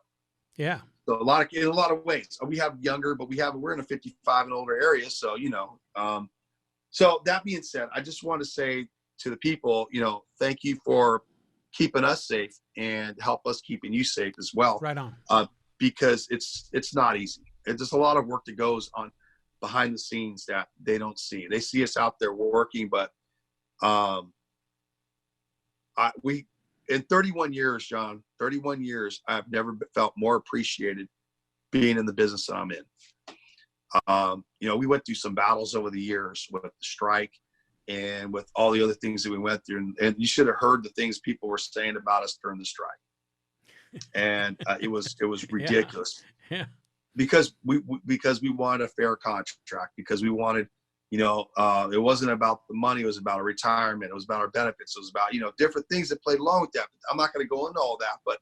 Yeah. So in a lot of ways, we have younger, but we're in a 55 and older area. So, you know, so that being said, I just want to say to the people, you know, thank you for keeping us safe and help us keeping you safe as well. Right on. Because it's not easy. There's a lot of work that goes on behind the scenes that they don't see. They see us out there working, but in 31 years, John, 31 years, I've never felt more appreciated being in the business that I'm in. You know, we went through some battles over the years with the strike and with all the other things that we went through. And you should have heard the things people were saying about us during the strike. And it was ridiculous. Yeah. Because we wanted a fair contract, because we wanted, you know, it wasn't about the money. It was about a retirement. It was about our benefits. It was about, you know, different things that played along with that. I'm not going to go into all that, but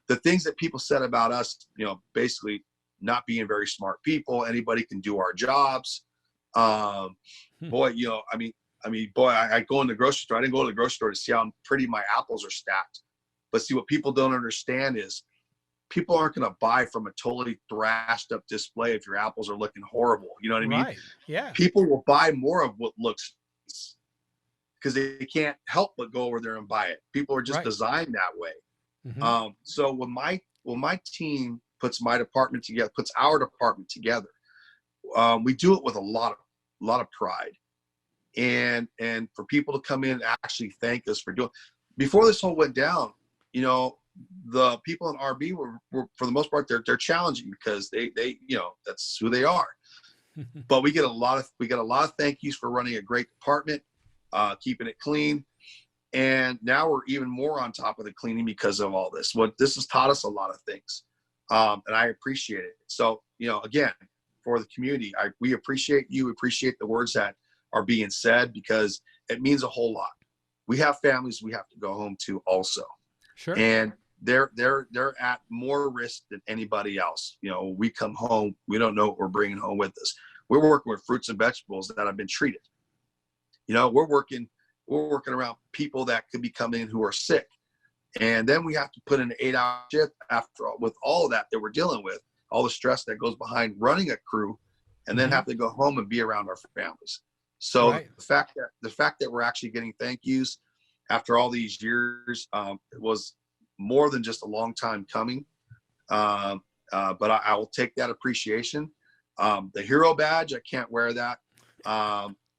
the things that people said about us, you know, basically not being very smart people, anybody can do our jobs. Boy, you know, I mean, boy, I go in the grocery store. I didn't go to the grocery store to see how pretty my apples are stacked. But see, what people don't understand is people aren't going to buy from a totally thrashed up display if your apples are looking horrible. You know what I mean? Right. Yeah. People will buy more of what looks, because they can't help but go over there and buy it. People are just designed that way. Mm-hmm. So when my team puts our department together, we do it with a lot of pride, and for people to come in and actually thank us for doing. Before this whole went down, you know, the people in RB were for the most part, they're challenging because they you know, that's who they are. But we get a lot of thank yous for running a great department, keeping it clean. And now we're even more on top of the cleaning because of all this. This has taught us a lot of things. And I appreciate it. So, you know, again, for the community, we appreciate you, appreciate the words that are being said, because it means a whole lot. We have families we have to go home to also. Sure. And they're at more risk than anybody else. You know, we come home, we don't know what we're bringing home with us. We're working with fruits and vegetables that have been treated. You know, we're working around people that could be coming in who are sick. And then we have to put in an 8-hour shift with all of that we're dealing with, all the stress that goes behind running a crew, and then have to go home and be around our families. So the fact that we're actually getting thank yous after all these years, it was more than just a long time coming. But I will take that appreciation. The hero badge, I can't wear that.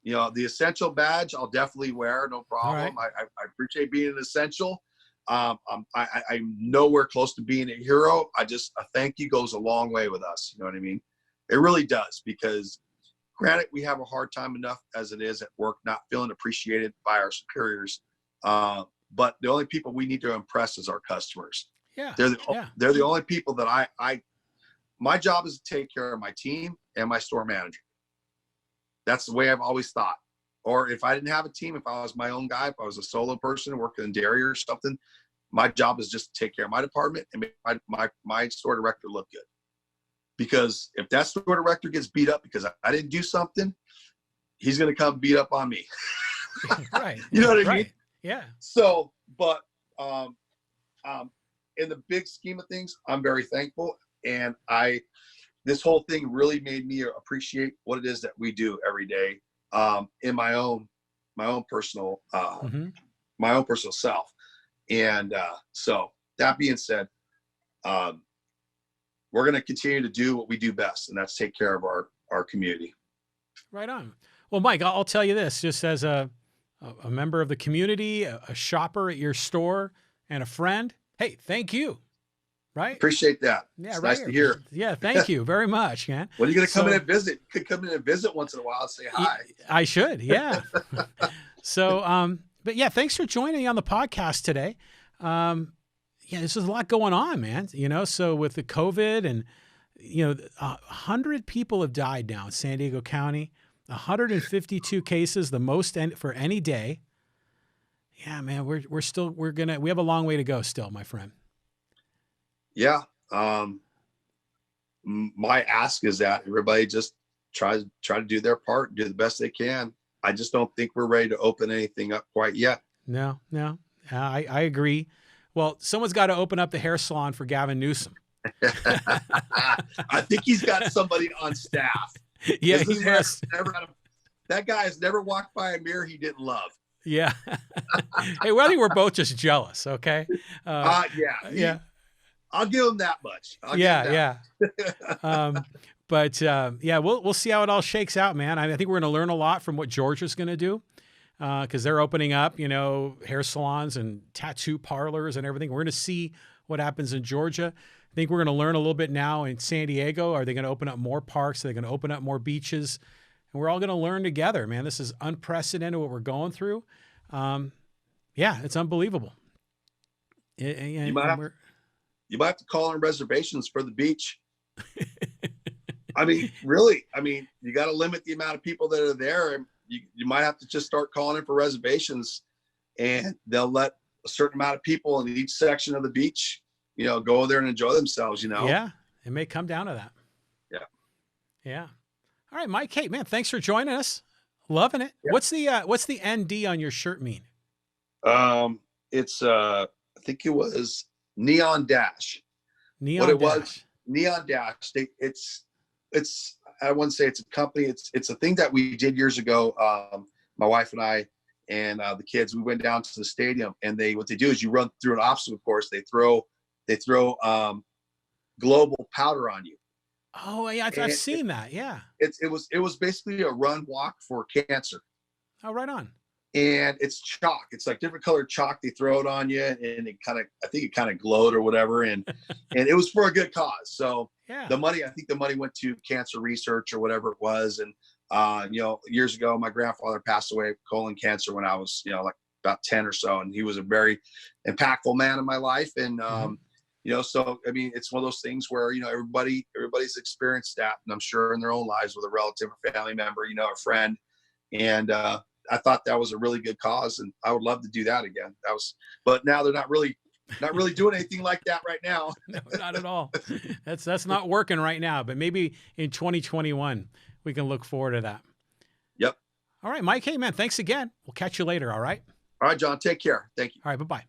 You know, the essential badge, I'll definitely wear, no problem. I appreciate being an essential. I'm nowhere close to being a hero. A thank you goes a long way with us. You know what I mean? It really does, because granted, we have a hard time enough as it is at work, not feeling appreciated by our superiors. But the only people we need to impress is our customers. Yeah. They're the only people that my job is to take care of my team and my store manager. That's the way I've always thought. Or if I didn't have a team, if I was my own guy, if I was a solo person working in dairy or something, my job is just to take care of my department and make my store director look good. Because if that store director gets beat up because I didn't do something, he's going to come beat up on me. Right. You know what I mean? Yeah. So, but in the big scheme of things, I'm very thankful. And this whole thing really made me appreciate what it is that we do every day, in my own personal self. And so that being said, we're going to continue to do what we do best, and that's take care of our community. Right on. Well, Mike, I'll tell you this, just as a member of the community, a shopper at your store, and a friend. Hey, thank you. Right. Appreciate that. Yeah. It's right. nice to hear. Yeah. Thank you very much, man. When are you going to come in and visit? You could come in and visit once in a while and say hi. I should. Yeah. So, but yeah, thanks for joining me on the podcast today. Yeah, this is a lot going on, man. You know, so with the COVID and, 100 people have died now in San Diego County, 152 cases, the most for any day. Yeah, man, we have a long way to go still, my friend. Yeah. My ask is that everybody just try to do their part, do the best they can. I just don't think we're ready to open anything up quite yet. No, I agree. Well, someone's got to open up the hair salon for Gavin Newsom. I think he's got somebody on staff. Yeah, he must. That guy has never walked by a mirror he didn't love. Yeah. Hey, well, I think we're both just jealous. Okay. Yeah. I'll give him that much. Yeah. But we'll see how it all shakes out, man. I think we're going to learn a lot from what Georgia's going to do, because they're opening up, hair salons and tattoo parlors and everything. We're going to see what happens in Georgia. I think we're going to learn a little bit now in San Diego. Are they going to open up more parks? Are they going to open up more beaches? And we're all going to learn together, man. This is unprecedented what we're going through. It's unbelievable. You might have to call in reservations for the beach. I mean, really, you got to limit the amount of people that are there. And you might have to just start calling in for reservations, and they'll let a certain amount of people in each section of the beach, go there and enjoy themselves, Yeah. It may come down to that. Yeah. All right, Mike. Hey, man, thanks for joining us. Loving it. Yeah. What's the ND on your shirt mean? It's I think it was Neon Dash. Neon Dash. It's I wouldn't say it's a company. It's a thing that we did years ago. My wife and I and the kids, we went down to the stadium, and what they do is you run through an obstacle course. They throw global powder on you. Oh yeah, I've seen that. Yeah. It was basically a run walk for cancer. Oh, right on. And it's chalk. It's like different colored chalk. They throw it on you, and I think it kind of glowed or whatever. And it was for a good cause. So yeah. I think the money went to cancer research or whatever it was. And years ago, my grandfather passed away of colon cancer when I was like about 10 or so, and he was a very impactful man in my life. And so it's one of those things where everybody's experienced that, and I'm sure in their own lives with a relative or family member, a friend. And I thought that was a really good cause, and I would love to do that again. But now they're not really doing anything like that right now. No, not at all. That's not working right now, but maybe in 2021 we can look forward to that. Yep. All right, Mike. Hey man, thanks again. We'll catch you later. All right. All right, John. Take care. Thank you. All right. Bye-bye.